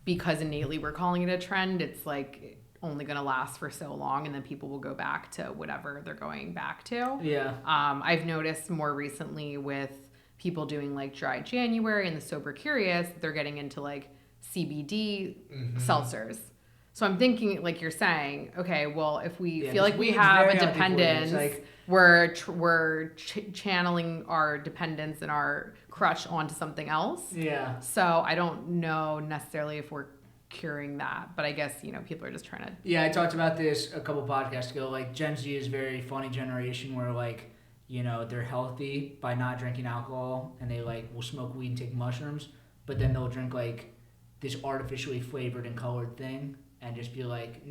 because innately we're calling it a trend, it's like only going to last for so long and then people will go back to whatever they're going back to. Yeah. I've noticed more recently with people doing like dry January and the sober curious, they're getting into like CBD seltzers. So I'm thinking, like you're saying, okay, well, if we feel like we have a dependence, we're channeling our dependence and our crutch onto something else. Yeah. So I don't know necessarily if we're curing that, but I guess, people are just trying to. Yeah, I talked about this a couple podcasts ago. Like Gen Z is a very funny generation where like, they're healthy by not drinking alcohol and they like will smoke weed and take mushrooms, but then they'll drink like this artificially flavored and colored thing and just be like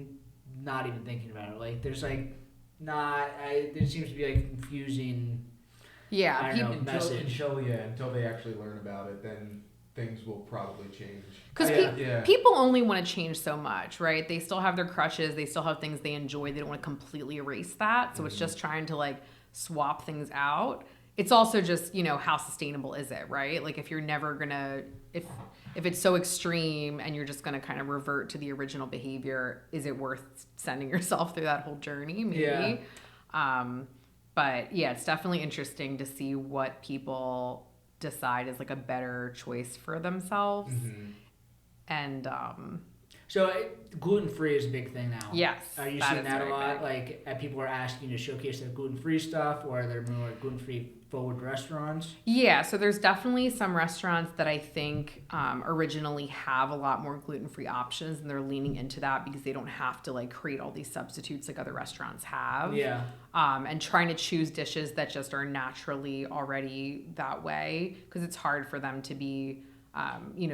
not even thinking about it. Like there's like there seems to be like confusing message. Until they actually learn about it, then things will probably change. Because people only want to change so much, right? They still have their crushes, they still have things they enjoy, they don't want to completely erase that. So it's just trying to like swap things out. It's also just, how sustainable is it, right? Like if you're never gonna, if it's so extreme and you're just gonna kind of revert to the original behavior, is it worth sending yourself through that whole journey? Maybe. Yeah. But yeah, it's definitely interesting to see what people decide is like a better choice for themselves. Mm-hmm. And so gluten-free is a big thing now. Yes. Are you seeing that a lot? Big. Like people are asking to showcase their gluten-free stuff, or are there more gluten-free forward restaurants? Yeah, so there's definitely some restaurants that I think originally have a lot more gluten-free options, and they're leaning into that because they don't have to like create all these substitutes like other restaurants have. Yeah. And trying to choose dishes that just are naturally already that way, because it's hard for them to be,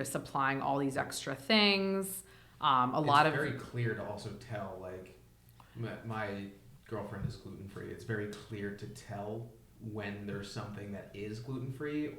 supplying all these extra things. It's very clear to also tell, like, my girlfriend is gluten-free. It's very clear to tell when there's something that is gluten-free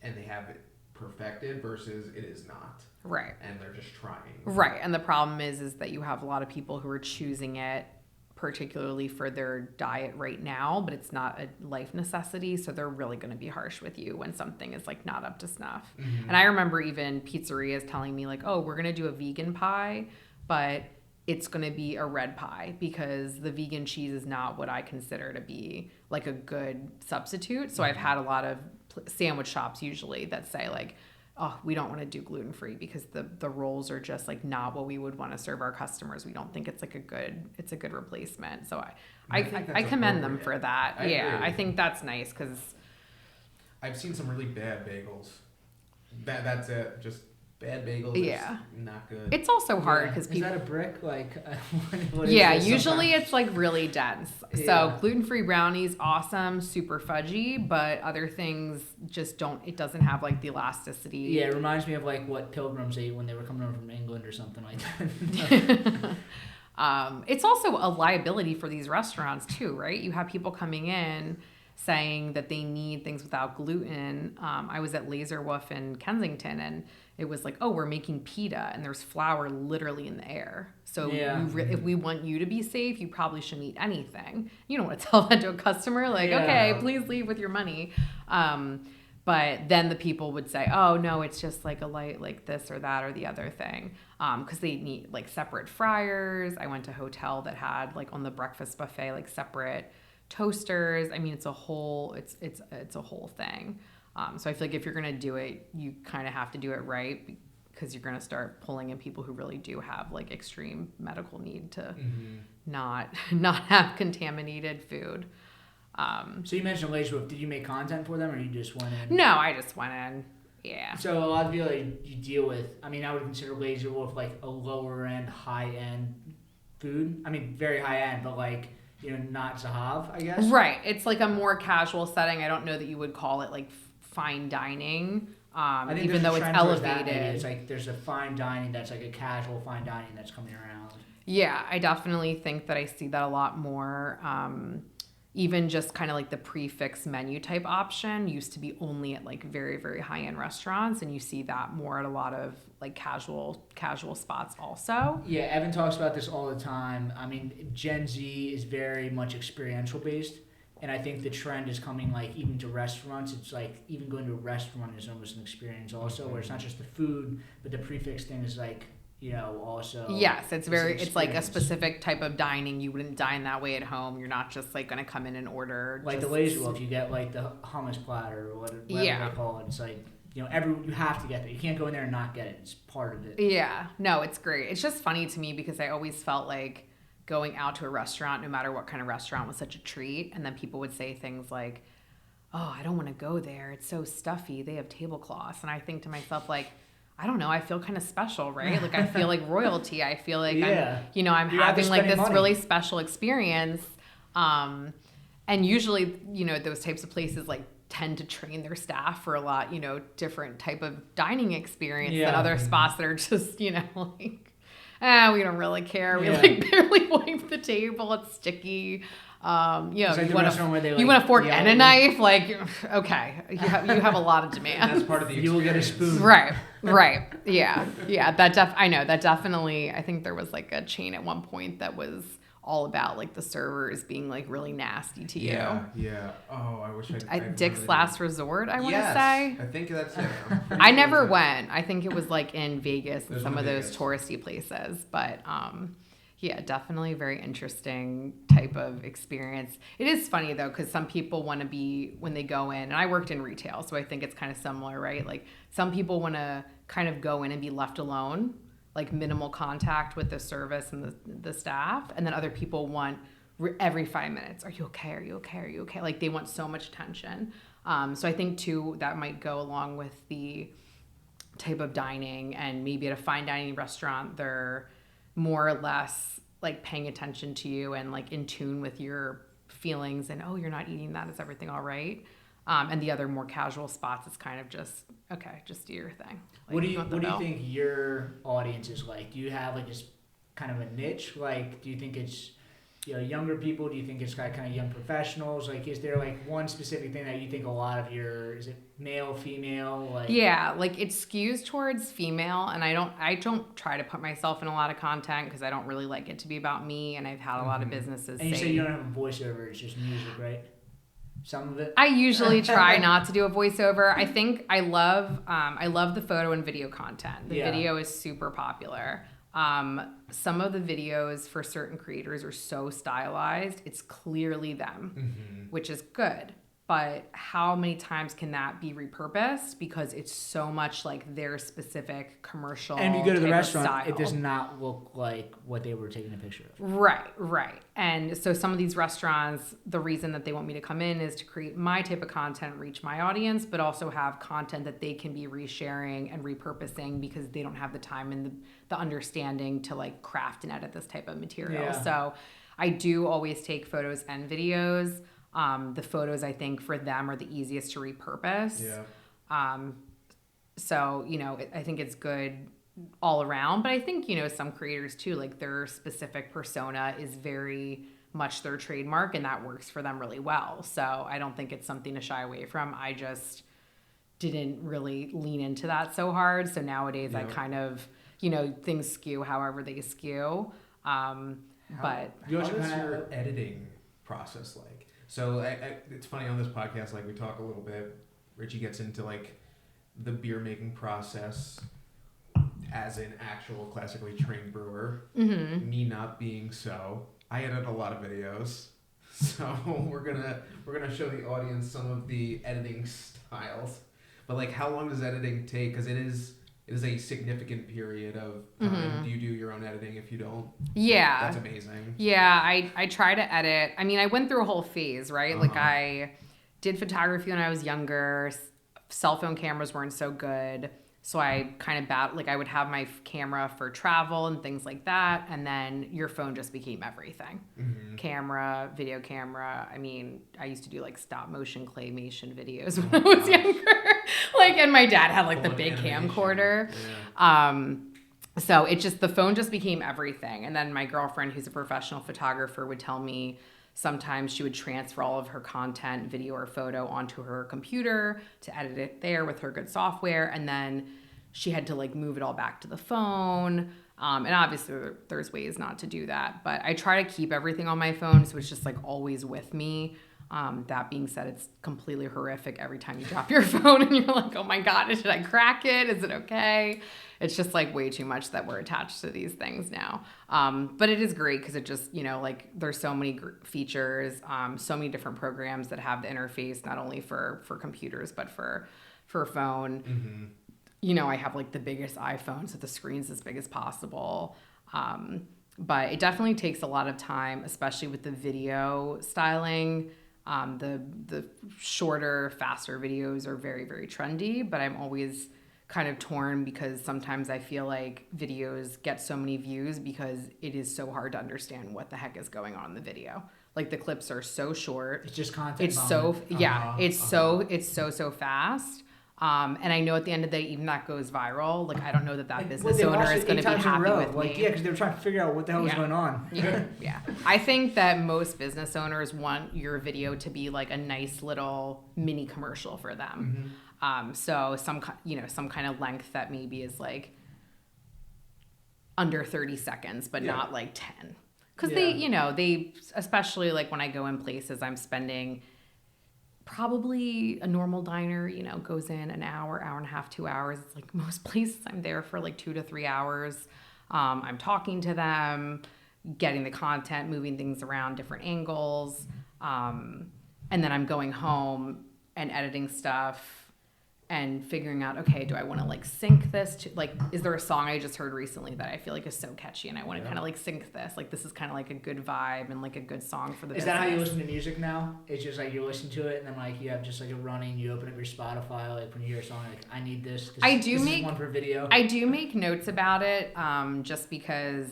and they have it perfected versus it is not. Right. And they're just trying. Right. And the problem is that you have a lot of people who are choosing it particularly for their diet right now, but it's not a life necessity, so they're really going to be harsh with you when something is like not up to snuff. Mm-hmm. And I remember even pizzerias telling me like, oh, we're going to do a vegan pie, but it's going to be a red pie because the vegan cheese is not what I consider to be like a good substitute. So I've had a lot of sandwich shops usually that say like, oh, we don't want to do gluten-free because the rolls are just like not what we would want to serve our customers. We don't think it's like a good replacement. So I commend them for that. I think that's nice because I've seen some really bad bagels. That's it. Just bad bagels. Yeah. Not good. It's also hard because people. Is that a brick? Like, what yeah, is usually it's like really dense. Yeah. So gluten-free brownies, awesome, super fudgy, but other things just it doesn't have like the elasticity. Yeah, it reminds me of like what pilgrims ate when they were coming over from England or something like that. It's also a liability for these restaurants too, right? You have people coming in saying that they need things without gluten. I was at Laser Wolf in Kensington, and it was like, oh, we're making pita, and there's flour literally in the air. So if we want you to be safe, you probably shouldn't eat anything. You don't want to tell that to a customer, like, okay, please leave with your money. But then the people would say, oh, no, it's just like a light, like this or that or the other thing. Because they need like separate fryers. I went to a hotel that had like on the breakfast buffet, like separate toasters. I mean, it's a whole thing. So I feel like if you're going to do it, you kind of have to do it right, because you're going to start pulling in people who really do have like extreme medical need to not have contaminated food. So you mentioned Laser Wolf. Did you make content for them, or you just went in? No, I just went in. Yeah. So a lot of people you deal with, I mean, I would consider Laser Wolf like a lower end, high end food. I mean, very high end, but like, you know, not Zahav, I guess. Right. It's like a more casual setting. I don't know that you would call it like fine dining. I think even though it's elevated. It's like there's a fine dining that's like a casual fine dining that's coming around. Yeah, I definitely think that I see that a lot more. Even just kind of like the prefix menu type option used to be only at like very, very high-end restaurants, and you see that more at a lot of like casual spots also. Yeah, Evan talks about this all the time. I mean, Gen Z is very much experiential based, and I think the trend is coming like even to restaurants. It's like even going to a restaurant is almost an experience also, where it's not just the food, but the prefix thing is like, you know, also. Yes, it's like a specific type of dining. You wouldn't dine that way at home. You're not just like going to come in and order. Like the Laser Wolf, you get like the hummus platter or whatever they call it. It's like, you know, you have to get that. You can't go in there and not get it. It's part of it. Yeah, no, it's great. It's just funny to me because I always felt like going out to a restaurant, no matter what kind of restaurant, was such a treat. And then people would say things like, oh, I don't want to go there. It's so stuffy. They have tablecloths. And I think to myself, like, I don't know. I feel kind of special, right? Like I feel like royalty. I feel like I'm having like this really special experience. And usually, you know, those types of places like tend to train their staff for a lot, you know, different type of dining experience than other spots that are just, you know, like, we don't really care. We like barely wipe the table. It's sticky. You know, like you want a fork and a knife, like, okay, you have a lot of demands. And that's part of the experience. You will get a spoon. Right. Yeah. I know that definitely. I think there was like a chain at one point that was all about like the servers being like really nasty to you. Yeah. Oh, I wish I Dick's Last Resort, I want to say. I think that's it. I never went. I think it was like in Vegas and some of those touristy places, but yeah, definitely a very interesting type of experience. It is funny though, because some people want to be, when they go in, and I worked in retail, so I think it's kind of similar, right? Like some people want to kind of go in and be left alone, like minimal contact with the service and the staff. And then other people want every 5 minutes, are you okay? Are you okay? Are you okay? Like they want so much attention. So I think too, that might go along with the type of dining, and maybe at a fine dining restaurant, they're more or less like paying attention to you and like in tune with your feelings and, oh, you're not eating that. Is everything all right? And the other more casual spots, it's kind of just, okay, just do your thing. Like, what do you think your audience is like? Do you have like just kind of a niche? Like, do you think it's, you know, younger people? Do you think it's kind of young professionals? Like, is there like one specific thing that you think a lot of is it male, female? Like, yeah, like it skews towards female, and I don't try to put myself in a lot of content because I don't really like it to be about me, and I've had a lot of businesses. And you say you don't have a voiceover; it's just music, right? Some of it. I usually try not to do a voiceover. I think I love the photo and video content. The video is super popular. Some of the videos for certain creators are so stylized, it's clearly them, which is good. But how many times can that be repurposed? Because it's so much like their specific commercial. And if you go to the restaurant, it does not look like what they were taking a picture of. Right. And so some of these restaurants, the reason that they want me to come in is to create my type of content, reach my audience, but also have content that they can be resharing and repurposing because they don't have the time and the understanding to like craft and edit this type of material. Yeah. So I do always take photos and videos. The photos, I think, for them are the easiest to repurpose. Yeah. So, you know, I think it's good all around. But I think, you know, some creators too, like their specific persona is very much their trademark, and that works for them really well. So I don't think it's something to shy away from. I just didn't really lean into that so hard. So nowadays I kind of, things skew however they skew. But how is your editing process like? So it's funny on this podcast, like we talk a little bit, Richie gets into like the beer making process as an actual classically trained brewer. Mm-hmm. Me not being so. I edit a lot of videos. So we're gonna show the audience some of the editing styles. But like, how long does editing take? Because it is a significant period of time. Mm-hmm. Do you do your own editing? If you don't, yeah, that's amazing. Yeah, I try to edit. I mean, I went through a whole phase, right? Like I did photography when I was younger. Cell phone cameras weren't so good. So I kind of I would have my camera for travel and things like that. And then your phone just became everything. Mm-hmm. Camera, video camera. I mean, I used to do like stop motion claymation videos when I was younger. And my dad had like the big animation. Camcorder. Yeah. So the phone just became everything. And then my girlfriend, who's a professional photographer, would tell me sometimes she would transfer all of her content, video or photo, onto her computer to edit it there with her good software. And then she had to like move it all back to the phone. And obviously there's ways not to do that, but I try to keep everything on my phone. So it's just like always with me. That being said, it's completely horrific every time you drop your phone and you're like, oh my God, should I crack it? Is it okay? It's just like way too much that we're attached to these things now. But it is great because it just, there's so many features, so many different programs that have the interface, not only for computers, but for phone. Mm-hmm. I have like the biggest iPhone, so the screen's as big as possible. But it definitely takes a lot of time, especially with the video styling. The shorter, faster videos are very, very trendy, but I'm always kind of torn because sometimes I feel like videos get so many views because it is so hard to understand what the heck is going on in the video. Like the clips are so short. It's just content. It's so so fast. And I know at the end of the day, even that goes viral. Like I don't know that business owner is going to be happy with me. Yeah, because they were trying to figure out what the hell was going on. Yeah. I think that most business owners want your video to be like a nice little mini commercial for them. Mm-hmm. So some kind of length that maybe is like under 30 seconds, but not like 10. Because they especially like when I go in places, I'm spending probably a normal diner, goes in an hour, hour and a half, 2 hours. It's like most places I'm there for like 2 to 3 hours. I'm talking to them, getting the content, moving things around different angles. And then I'm going home and editing stuff and figuring out, okay, do I want to like sync this to like, is there a song I just heard recently that I feel like is so catchy and I want to kind of like sync this? Like this is kind of like a good vibe and like a good song for the business. Is that how you listen to music now? It's just like you listen to it and then like you have just like a running, you open up your Spotify, like when you hear a song, like I need this. This is one for video. I do make notes about it just because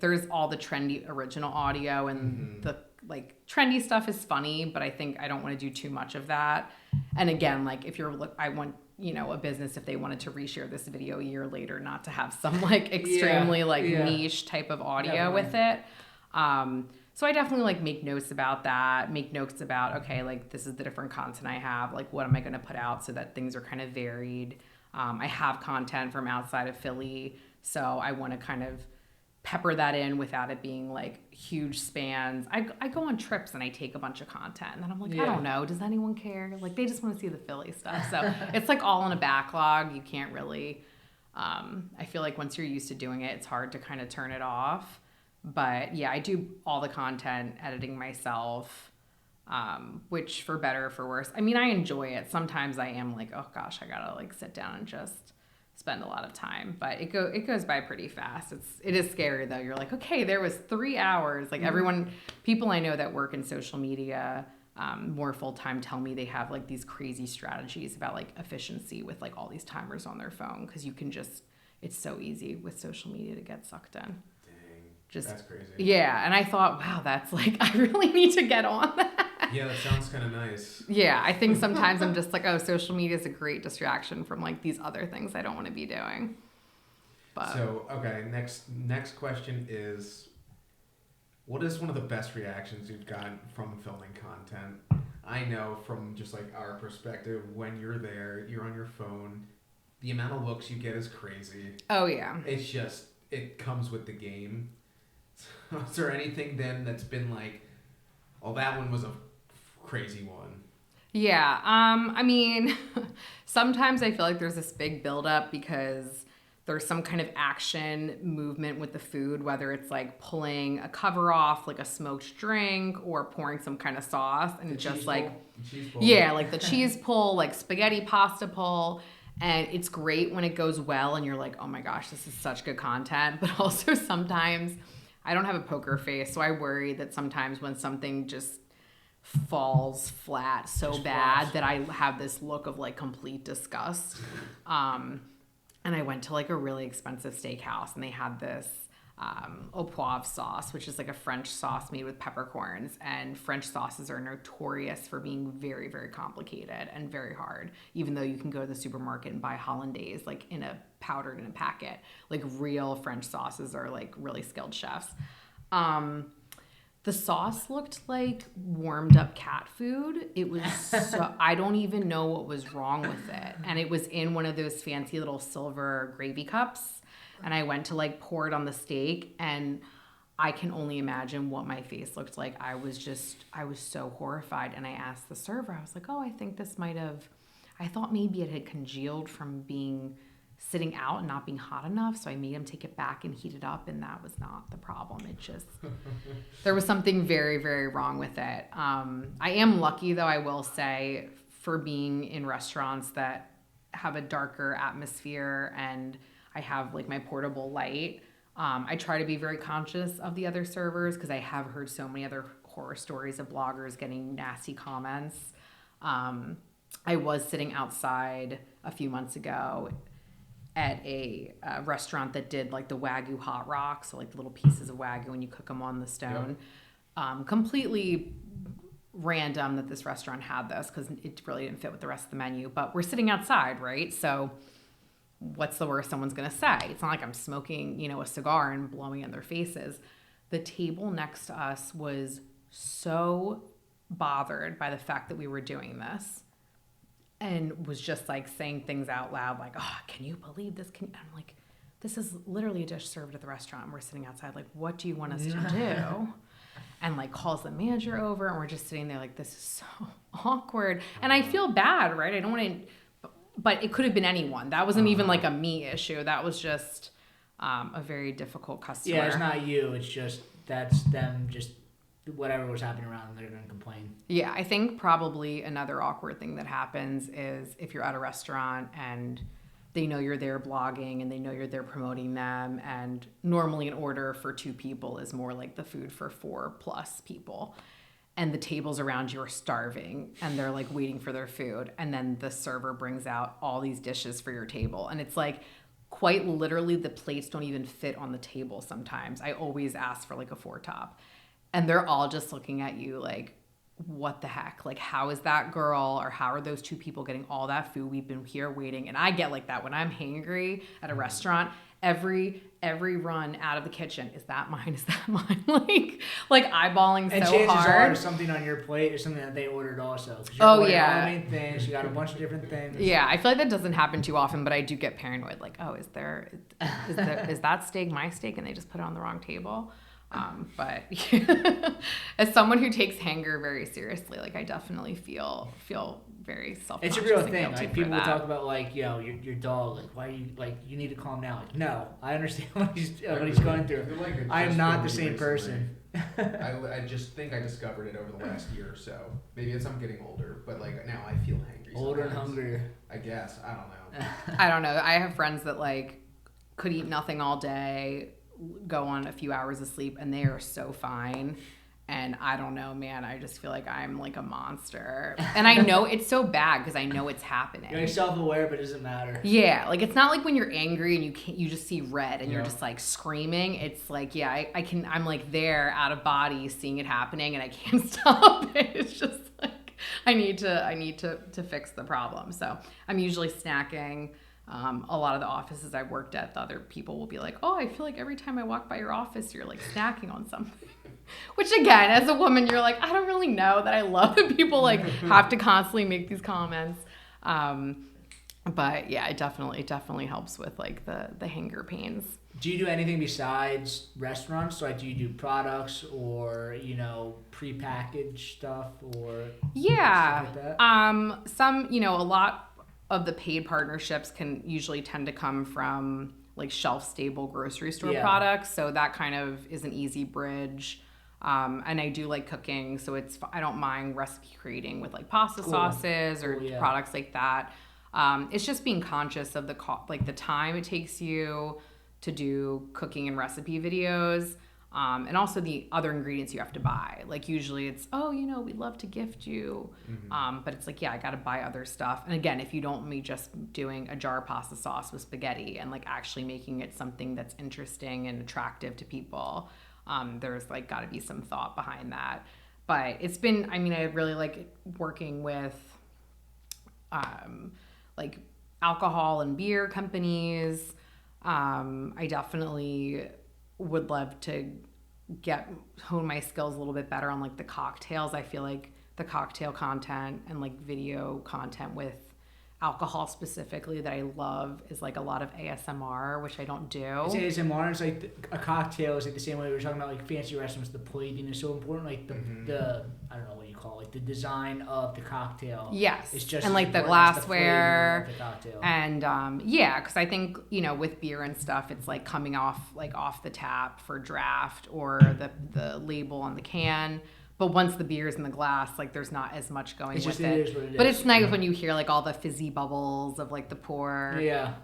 there's all the trendy original audio and the like trendy stuff is funny, but I think I don't want to do too much of that. And again, like I want, a business, if they wanted to reshare this video a year later, not to have some like extremely niche type of audio with it. So I definitely like make notes about that, make notes about, okay, like this is the different content I have, like what am I going to put out so that things are kind of varied. I have content from outside of Philly, so I want to kind of pepper that in without it being like huge spans. I go on trips and I take a bunch of content and then I'm like, I don't know, does anyone care? Like they just want to see the Philly stuff. So it's like all in a backlog. You can't really, I feel like once you're used to doing it, it's hard to kind of turn it off. But yeah, I do all the content editing myself, which for better or for worse, I mean, I enjoy it. Sometimes I am like, oh gosh, I gotta like sit down and just spend a lot of time, but it goes by pretty fast. It is scary though. You're like, okay, there was 3 hours. Like people I know that work in social media more full-time tell me they have like these crazy strategies about like efficiency with like all these timers on their phone. Cause you can it's so easy with social media to get sucked in. That's crazy. Yeah. And I thought, wow, that's like, I really need to get on that. Yeah, that sounds kind of nice. Yeah, I think sometimes I'm just like, oh, social media is a great distraction from like these other things I don't want to be doing. But so, okay, next question is, What is one of the best reactions you've gotten from filming content? I know from just like our perspective, when you're there, you're on your phone, the amount of looks you get is crazy. Oh, yeah. It's just, it comes with the game. So, is there anything then that's been like, oh, that one was a crazy one? Yeah. I mean, sometimes I feel like there's this big buildup because there's some kind of action movement with the food, whether it's like pulling a cover off, like a smoked drink, or pouring some kind of sauce, and it's just like, yeah, like the cheese pull, like spaghetti pasta pull. And it's great when it goes well and you're like, oh my gosh, this is such good content. But also sometimes I don't have a poker face, so I worry that sometimes when something just falls flat so just bad flops, that I have this look of like complete disgust. And I went to like a really expensive steakhouse and they had this au poivre sauce, which is like a French sauce made with peppercorns. And French sauces are notorious for being very, very complicated and very hard, even though you can go to the supermarket and buy hollandaise like powdered in a packet. Like real French sauces are like really skilled chefs. The sauce looked like warmed up cat food. It was so, I don't even know what was wrong with it. And it was in one of those fancy little silver gravy cups. And I went to like pour it on the steak, and I can only imagine what my face looked like. I was so horrified. And I asked the server, I was like, oh, I thought maybe it had congealed from sitting out and not being hot enough. So I made him take it back and heat it up, and that was not the problem. It just, there was something very, very wrong with it. I am lucky though, I will say, for being in restaurants that have a darker atmosphere, and I have like my portable light. I try to be very conscious of the other servers because I have heard so many other horror stories of bloggers getting nasty comments. I was sitting outside a few months ago at a restaurant that did like the Wagyu hot rock, so like little pieces of Wagyu when you cook them on the stone. Yep. Completely random that this restaurant had this because it really didn't fit with the rest of the menu. But we're sitting outside, right? So what's the worst someone's gonna say? It's not like I'm smoking, a cigar and blowing in their faces. The table next to us was so bothered by the fact that we were doing this, and was just like saying things out loud like, oh, can you believe this? I'm like, this is literally a dish served at the restaurant and we're sitting outside. Like, what do you want us to do? And like calls the manager over, and we're just sitting there like, this is so awkward. And I feel bad, right? I don't want to, but it could have been anyone. That wasn't even like a me issue. That was just a very difficult customer. Yeah, it's not you. It's just, that's them just, whatever was happening around them, they're going to complain. Yeah, I think probably another awkward thing that happens is if you're at a restaurant and they know you're there blogging and they know you're there promoting them, and normally an order for 2 people is more like the food for 4+ people, and the tables around you are starving and they're like waiting for their food, and then the server brings out all these dishes for your table, and it's like quite literally the plates don't even fit on the table sometimes. I always ask for like a 4-top. And they're all just looking at you like, what the heck? Like, how is that girl, or how are those 2 people getting all that food? We've been here waiting. And I get like that when I'm hangry at a restaurant. Every run out of the kitchen, is that mine? Is that mine? like eyeballing so hard. And chances are something on your plate is something that they ordered also. Oh yeah. All the main things. You got a bunch of different things. Yeah, I feel like that doesn't happen too often, but I do get paranoid. Like, oh, is that steak my steak, and they just put it on the wrong table? But as someone who takes hanger very seriously, like I definitely feel very self-conscious. It's a real thing. Like people will talk about like, your dog, like why are you like, you need to calm down. Like, no, I understand what he's going through. I am not the same person. I just think I discovered it over the last year or so. Maybe it's I'm getting older, but like now I feel hangry. Older and hungrier. I guess. I don't know. I don't know. I have friends that like could eat nothing all day, go on a few hours of sleep, and they are so fine. And I don't know, man, I just feel like I'm like a monster. And I know it's so bad because I know it's happening. You're self-aware, but it doesn't matter. Yeah, like it's not like when you're angry and you just see red and you're just like screaming. It's like, yeah, I'm like there out of body seeing it happening and I can't stop it. It's just like I need to fix the problem. So I'm usually snacking. A lot of the offices I've worked at, the other people will be like, oh, I feel like every time I walk by your office, you're like snacking on something. Which again, as a woman, you're like, I don't really know that I love that people like have to constantly make these comments. But yeah, it definitely helps with like the hanger pains. Do you do anything besides restaurants? Like, do you do products or, prepackaged stuff or Yeah. stuff like that? Some, a lot of the paid partnerships can usually tend to come from like shelf stable grocery store products. So that kind of is an easy bridge. And I do like cooking, so I don't mind recipe creating with like pasta sauces or products like that. It's just being conscious of the time it takes you to do cooking and recipe videos, and also the other ingredients you have to buy. Like usually it's, we'd love to gift you, but it's like, I got to buy other stuff. And again, if you don't want me just doing a jar of pasta sauce with spaghetti and like actually making it something that's interesting and attractive to people, there's like got to be some thought behind that. But it's been, I really like working with like alcohol and beer companies. I definitely would love to hone my skills a little bit better on like the cocktails. I feel like the cocktail content and like video content with alcohol specifically that I love is like a lot of ASMR, which I don't do. It's ASMR. It's like a cocktail is like the same way we were talking about like fancy restaurants. The plating is so important. Like the I don't know what you call it, like the design of the cocktail. Yes, it's just and like the glassware and because I think with beer and stuff, it's like coming off the tap for draft or the label on the can. But once the beer's in the glass, like there's not as much going with it. But it's nice when you hear like all the fizzy bubbles of like the pour,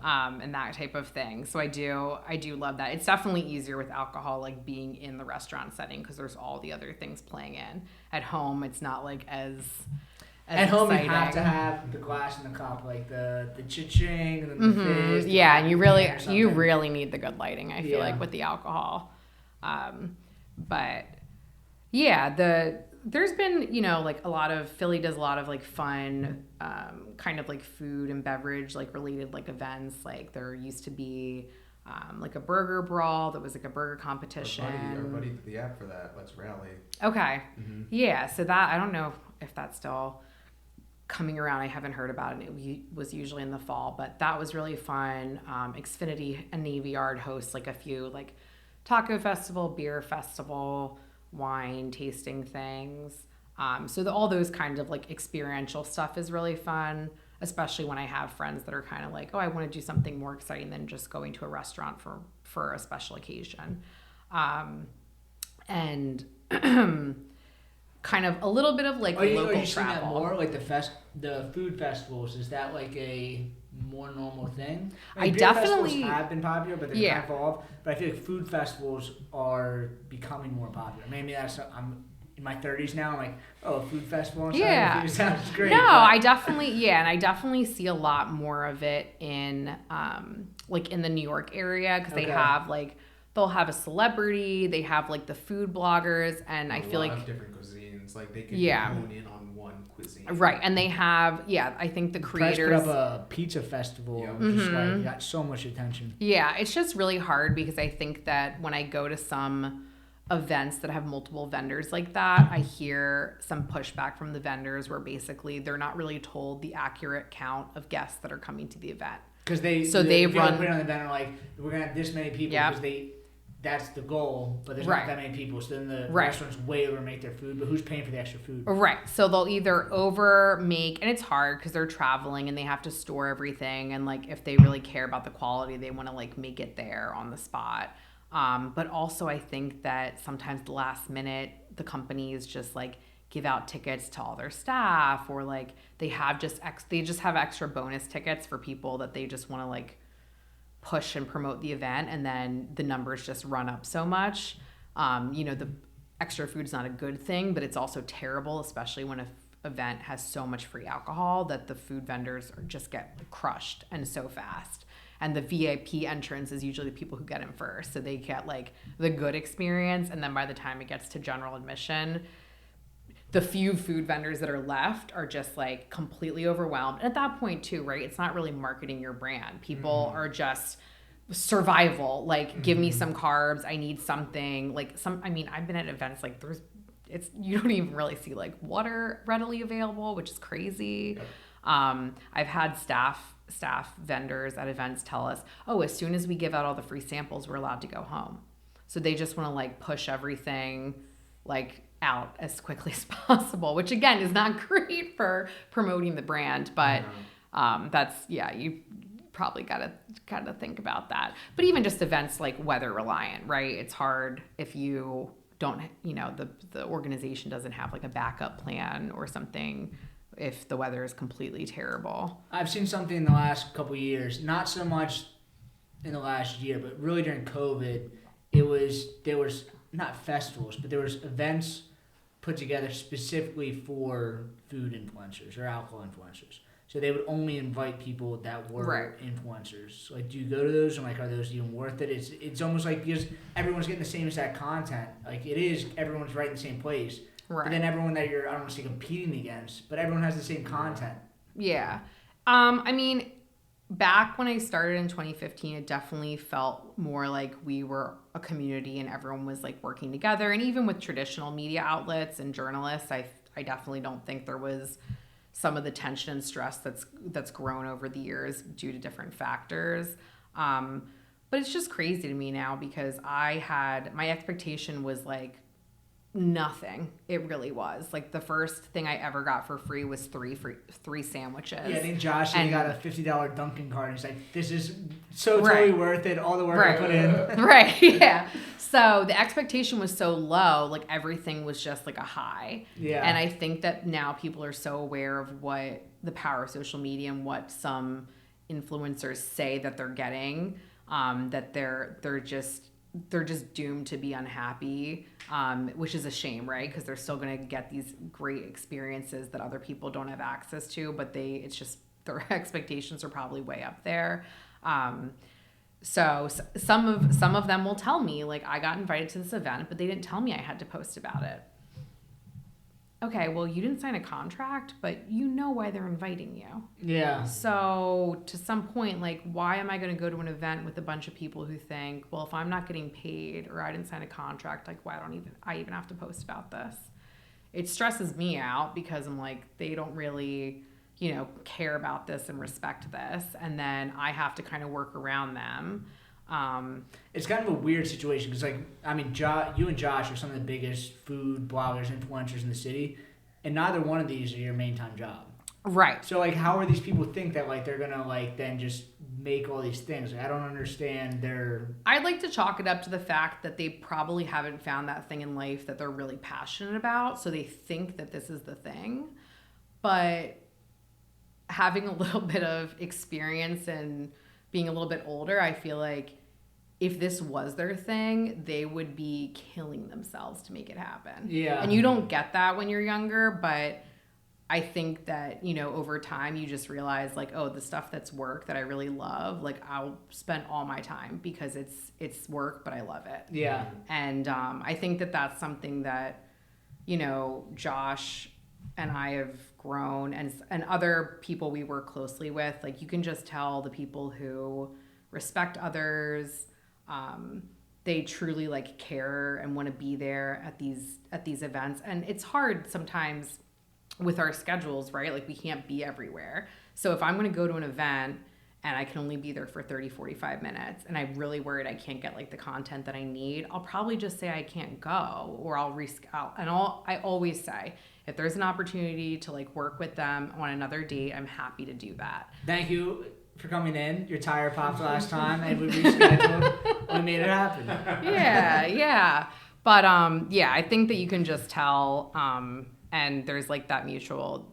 and that type of thing. So I do love that. It's definitely easier with alcohol, like being in the restaurant setting because there's all the other things playing in. At home, it's not like as at home exciting. You have to have the glass and the cup, like the cha-ching and then the fizz. Yeah, and you really need the good lighting. I feel like with the alcohol, but. Yeah, there's been, like a lot of, Philly does a lot of like fun, kind of like food and beverage, like related like events. Like there used to be like a burger brawl that was like a burger competition. Our buddy did the app for that. Let's Rally. Okay. Mm-hmm. Yeah, so that, I don't know if that's still coming around. I haven't heard about it. It was usually in the fall, but that was really fun. Xfinity and Navy Yard hosts like a few like taco festival, beer festival, wine tasting things. So all those kinds of like experiential stuff is really fun, especially when I have friends that are kind of like, I want to do something more exciting than just going to a restaurant for a special occasion. And kind of a little bit of like local travel. Are you seeing that more? Like the food festivals, is that like a more normal thing? Beer festivals have been popular, but they've kind of evolved. But I feel like food festivals are becoming more popular. Maybe I'm in my 30s now. I'm like, a food festival. Food sounds great. No, I definitely see a lot more of it in like in the New York area because they have like they'll have a celebrity, they have like the food bloggers, and I feel like a lot of different cuisines. Like they could hone in on one cuisine. Right, and they have I think the creators put up a pizza festival, which is like got so much attention. Yeah, it's just really hard because I think that when I go to some events that have multiple vendors like that, I hear some pushback from the vendors where basically they're not really told the accurate count of guests that are coming to the event. Because they put it on the event like we're gonna have this many people because that's the goal, but there's not that many people. So then the restaurants way over make their food, but who's paying for the extra food? Right. So they'll either over make, and it's hard because they're traveling and they have to store everything, and like if they really care about the quality, they want to like make it there on the spot. But also I think that sometimes the last minute, the companies just like give out tickets to all their staff, or like they have they just have extra bonus tickets for people that they just want to like push and promote the event, and then the numbers just run up so much. The extra food is not a good thing, but it's also terrible, especially when an event has so much free alcohol that the food vendors just get crushed and so fast. And the VIP entrance is usually the people who get in first, so they get like the good experience, and then by the time it gets to general admission, the few food vendors that are left are just like completely overwhelmed. And at that point too, right? It's not really marketing your brand. People are just survival. Like, give me some carbs. I need something. Like I've been at events like you don't even really see like water readily available, which is crazy. Yep. I've had staff vendors at events tell us, oh, as soon as we give out all the free samples, we're allowed to go home. So they just want to like push everything like out as quickly as possible, which again is not great for promoting the brand, but you probably gotta think about that. But even just events like weather reliant, right? It's hard if you don't, the organization doesn't have like a backup plan or something if the weather is completely terrible. I've seen something in the last couple of years, not so much in the last year, but really during COVID, there was not festivals, but there was events put together specifically for food influencers or alcohol influencers. So they would only invite people that were influencers. Like, do you go to those? And like, are those even worth it? It's almost like because everyone's getting the same exact content. Like it is, everyone's right in the same place. Right. But then everyone that I don't want to say competing against, but everyone has the same content. Yeah. Back when I started in 2015, it definitely felt more like we were a community and everyone was like working together. And even with traditional media outlets and journalists, I definitely don't think there was some of the tension and stress that's grown over the years due to different factors. But it's just crazy to me now because my expectation was like nothing. It really was. Like the first thing I ever got for free was three sandwiches. Yeah, I think Josh got a $50 Dunkin' card. He's like, this is so totally worth it. All the work I put in. Right. Yeah. So the expectation was so low, like everything was just like a high. Yeah. And I think that now people are so aware of what the power of social media and what some influencers say that they're getting, that they're just doomed to be unhappy, which is a shame, right? Because they're still going to get these great experiences that other people don't have access to, but it's just their expectations are probably way up there. So some of them will tell me like, I got invited to this event, but they didn't tell me I had to post about it. Okay, well, you didn't sign a contract, but you know why they're inviting you. Yeah. So to some point, like, why am I going to go to an event with a bunch of people who think, well, if I'm not getting paid or I didn't sign a contract, like, why don't I even have to post about this? It stresses me out because I'm like, they don't really, care about this and respect this. And then I have to kind of work around them. It's kind of a weird situation because, you and Josh are some of the biggest food bloggers, influencers in the city, and neither one of these are your main time job. Right. So, how are these people think that, they're going to, then just make all these things? I don't understand I'd like to chalk it up to the fact that they probably haven't found that thing in life that they're really passionate about, so they think that this is the thing. But having a little bit of experience and being a little bit older, I feel like if this was their thing, they would be killing themselves to make it happen. Yeah. And you don't get that when you're younger, but I think that, over time you just realize the stuff that's work that I really love, I'll spend all my time because it's work, but I love it. Yeah. And I think that that's something that, Josh and I have grown and other people we work closely with, you can just tell the people who respect others, they truly care and want to be there at these events. And it's hard sometimes with our schedules, right? We can't be everywhere. So if I'm going to go to an event and I can only be there for 30, 45 minutes and I'm really worried I can't get the content that I need, I'll probably just say I can't go, or I'll reschedule. And I always say, if there's an opportunity to work with them on another date, I'm happy to do that. Thank you for coming in. Your tire popped last time and we rescheduled. We made it happen. Yeah. But I think that you can just tell, and there's that mutual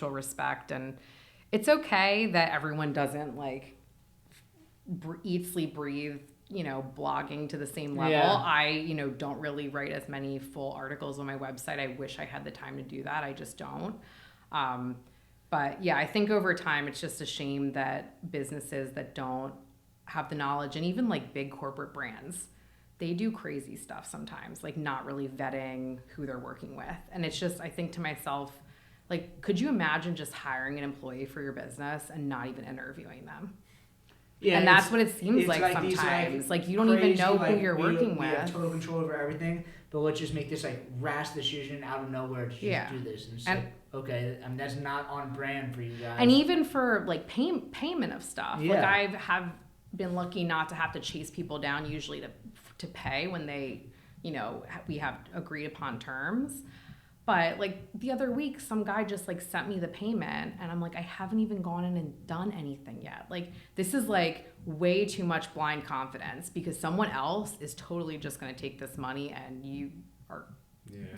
respect, and it's okay that everyone doesn't eat, sleep, breathe, blogging to the same level. Yeah. I, don't really write as many full articles on my website. I wish I had the time to do that. I just don't. But yeah, I think over time, it's just a shame that businesses that don't have the knowledge, and even big corporate brands, they do crazy stuff sometimes, not really vetting who they're working with. And it's just, I think to myself, could you imagine just hiring an employee for your business and not even interviewing them? Yeah, and that's what it seems like these, sometimes. Like you don't even know who you're working with. We have total control over everything, but let's just make this like rash decision out of nowhere to just do this. And it's like, okay, I mean that's not on brand for you guys. And even for like payment of stuff, yeah. like I have been lucky not to have to chase people down usually to pay when they, you know, we have agreed upon terms. But like the other week, some guy just like sent me the payment and I'm like, I haven't even gone in and done anything yet. Like this is like way too much blind confidence because someone else is totally just going to take this money and you are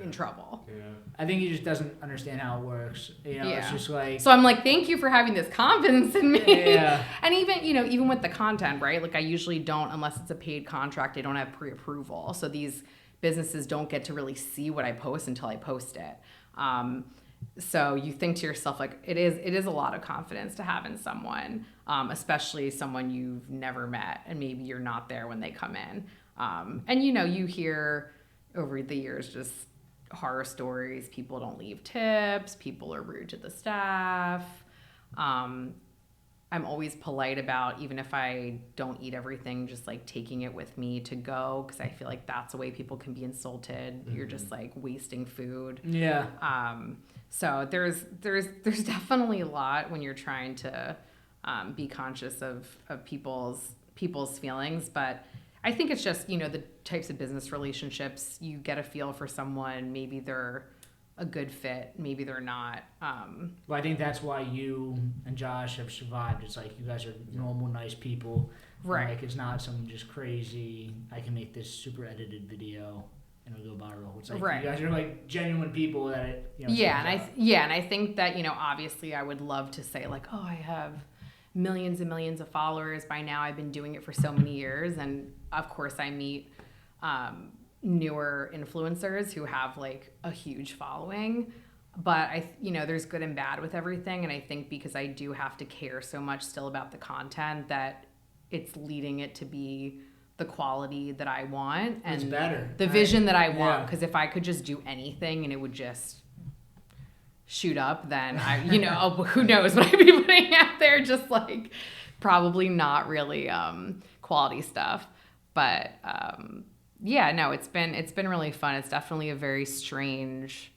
in trouble. Yeah. I think he just doesn't understand how it works. You know, it's just like. So I'm like, thank you for having this confidence in me. Yeah. And even, you know, even with the content, right? Like I usually don't, unless it's a paid contract, I don't have pre-approval. So these businesses don't get to really see what I post until I post it. So you think to yourself, like, it is a lot of confidence to have in someone, especially someone you've never met and maybe you're not there when they come in. And, you know, you hear over the years just horror stories. People don't leave tips. People are rude to the staff. I'm always polite about, even if I don't eat everything, just like taking it with me to go, because I feel like that's a way people can be insulted. Mm-hmm. You're just like wasting food. Yeah. So there's definitely a lot when you're trying to be conscious of people's feelings, but I think it's just, you know, the types of business relationships, you get a feel for someone, maybe they're a good fit, maybe they're not. Well, I think that's why you and Josh have survived. It's like you guys are normal, nice people. Right. Like it's not some just crazy, I can make this super edited video and it'll go viral. It's like you guys are like genuine people that, you know. And I think that, you know, obviously I would love to say like, oh, I have millions and millions of followers by now. I've been doing it for so many years. And of course I meet newer influencers who have like a huge following, but you know, there's good and bad with everything. And I think because I do have to care so much still about the content, that it's leading it to be the quality that I want and it's better. The vision that I want. Because if I could just do anything and it would just shoot up, then I, you know, who knows what I'd be putting out there, just like probably not really quality stuff. But yeah, no, it's been really fun. It's definitely a very strange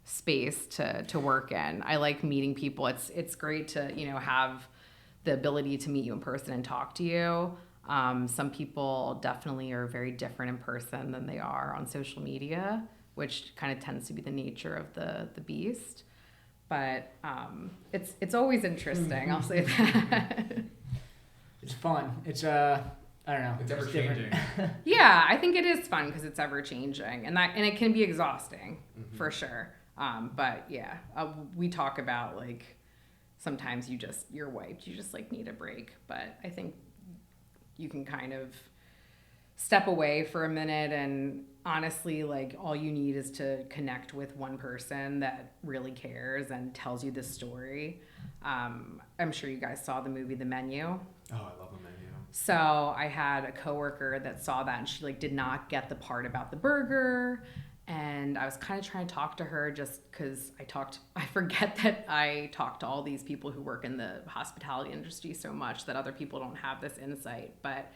space to work in. I like meeting people. It's great to, you know, have the ability to meet you in person and talk to you. Some people definitely are very different in person than they are on social media, which kind of tends to be the nature of the beast. But it's always interesting. I'll say that. It's fun. It's I don't know. It's ever changing. Yeah, I think it is fun because it's ever changing, and it can be exhausting for sure. But yeah, we talk about like sometimes you're wiped, you just like need a break. But I think you can kind of step away for a minute, and honestly, like all you need is to connect with one person that really cares and tells you this story. I'm sure you guys saw the movie The Menu. Oh, I love The Menu. So I had a coworker that saw that and she like did not get the part about the burger. And I was kind of trying to talk to her just because I forget that I talk to all these people who work in the hospitality industry so much that other people don't have this insight. But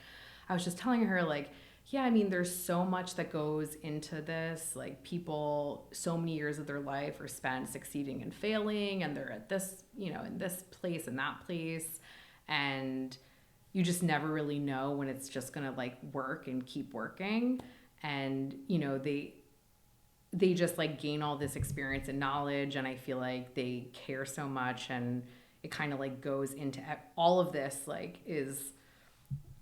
I was just telling her like, yeah, I mean, there's so much that goes into this. Like people, so many years of their life are spent succeeding and failing, and they're at this, you know, in this place and that place. And you just never really know when it's just going to like work and keep working. And, you know, they just like gain all this experience and knowledge. And I feel like they care so much, and it kind of like goes into all of this, like is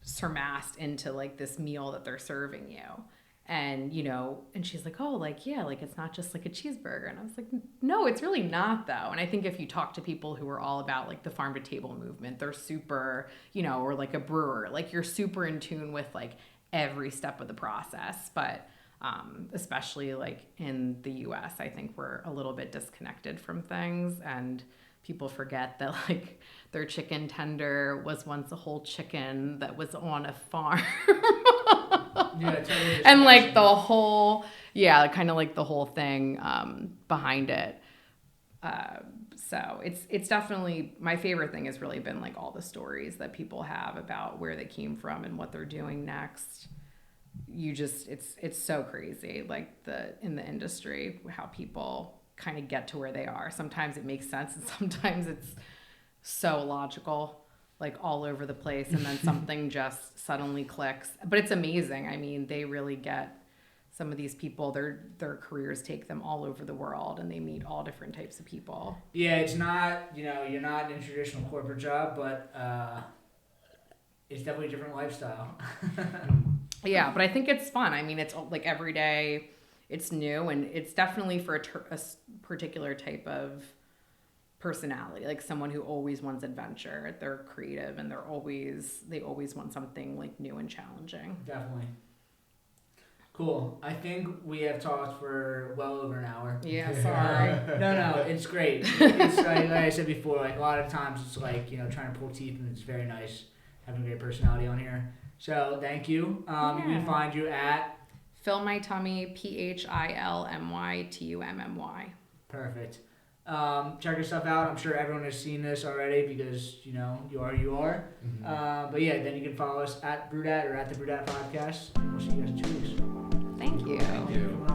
surmassed into like this meal that they're serving you. And, you know, and she's like, oh, like, yeah, like it's not just like a cheeseburger. And I was like, no, it's really not though. And I think if you talk to people who are all about like the farm to table movement, they're super, you know, or like a brewer, like you're super in tune with like every step of the process. But especially like in the US, I think we're a little bit disconnected from things, and people forget that like their chicken tender was once a whole chicken that was on a farm. Yeah, totally. And like the whole, kind of like the whole thing behind it. So it's definitely, my favorite thing has really been like all the stories that people have about where they came from and what they're doing next. It's so crazy, like in the industry, how people kind of get to where they are. Sometimes it makes sense and sometimes it's so illogical, like all over the place, and then something just suddenly clicks. But it's amazing. I mean, they really get, some of these people, their careers take them all over the world and they meet all different types of people. Yeah, it's not, you're not in a traditional corporate job, but it's definitely a different lifestyle. Yeah, but I think it's fun. I mean, it's like every day it's new, and it's definitely for a particular type of personality, like someone who always wants adventure. They're creative and they always want something like new and challenging. Definitely. Cool. I think we have talked for well over an hour. Yeah, sorry. No, it's great. It's like I said before, like a lot of times it's like, trying to pull teeth, and it's very nice having a great personality on here. So thank you. You can find you at PhilMyTummy, PhilMyTummy. Perfect. Check your stuff out. I'm sure everyone has seen this already because, you are you are. Mm-hmm. But yeah, then you can follow us at BrewedAt or at the BrewedAt podcast. We'll see you guys in 2 weeks. Thank you. Thank you.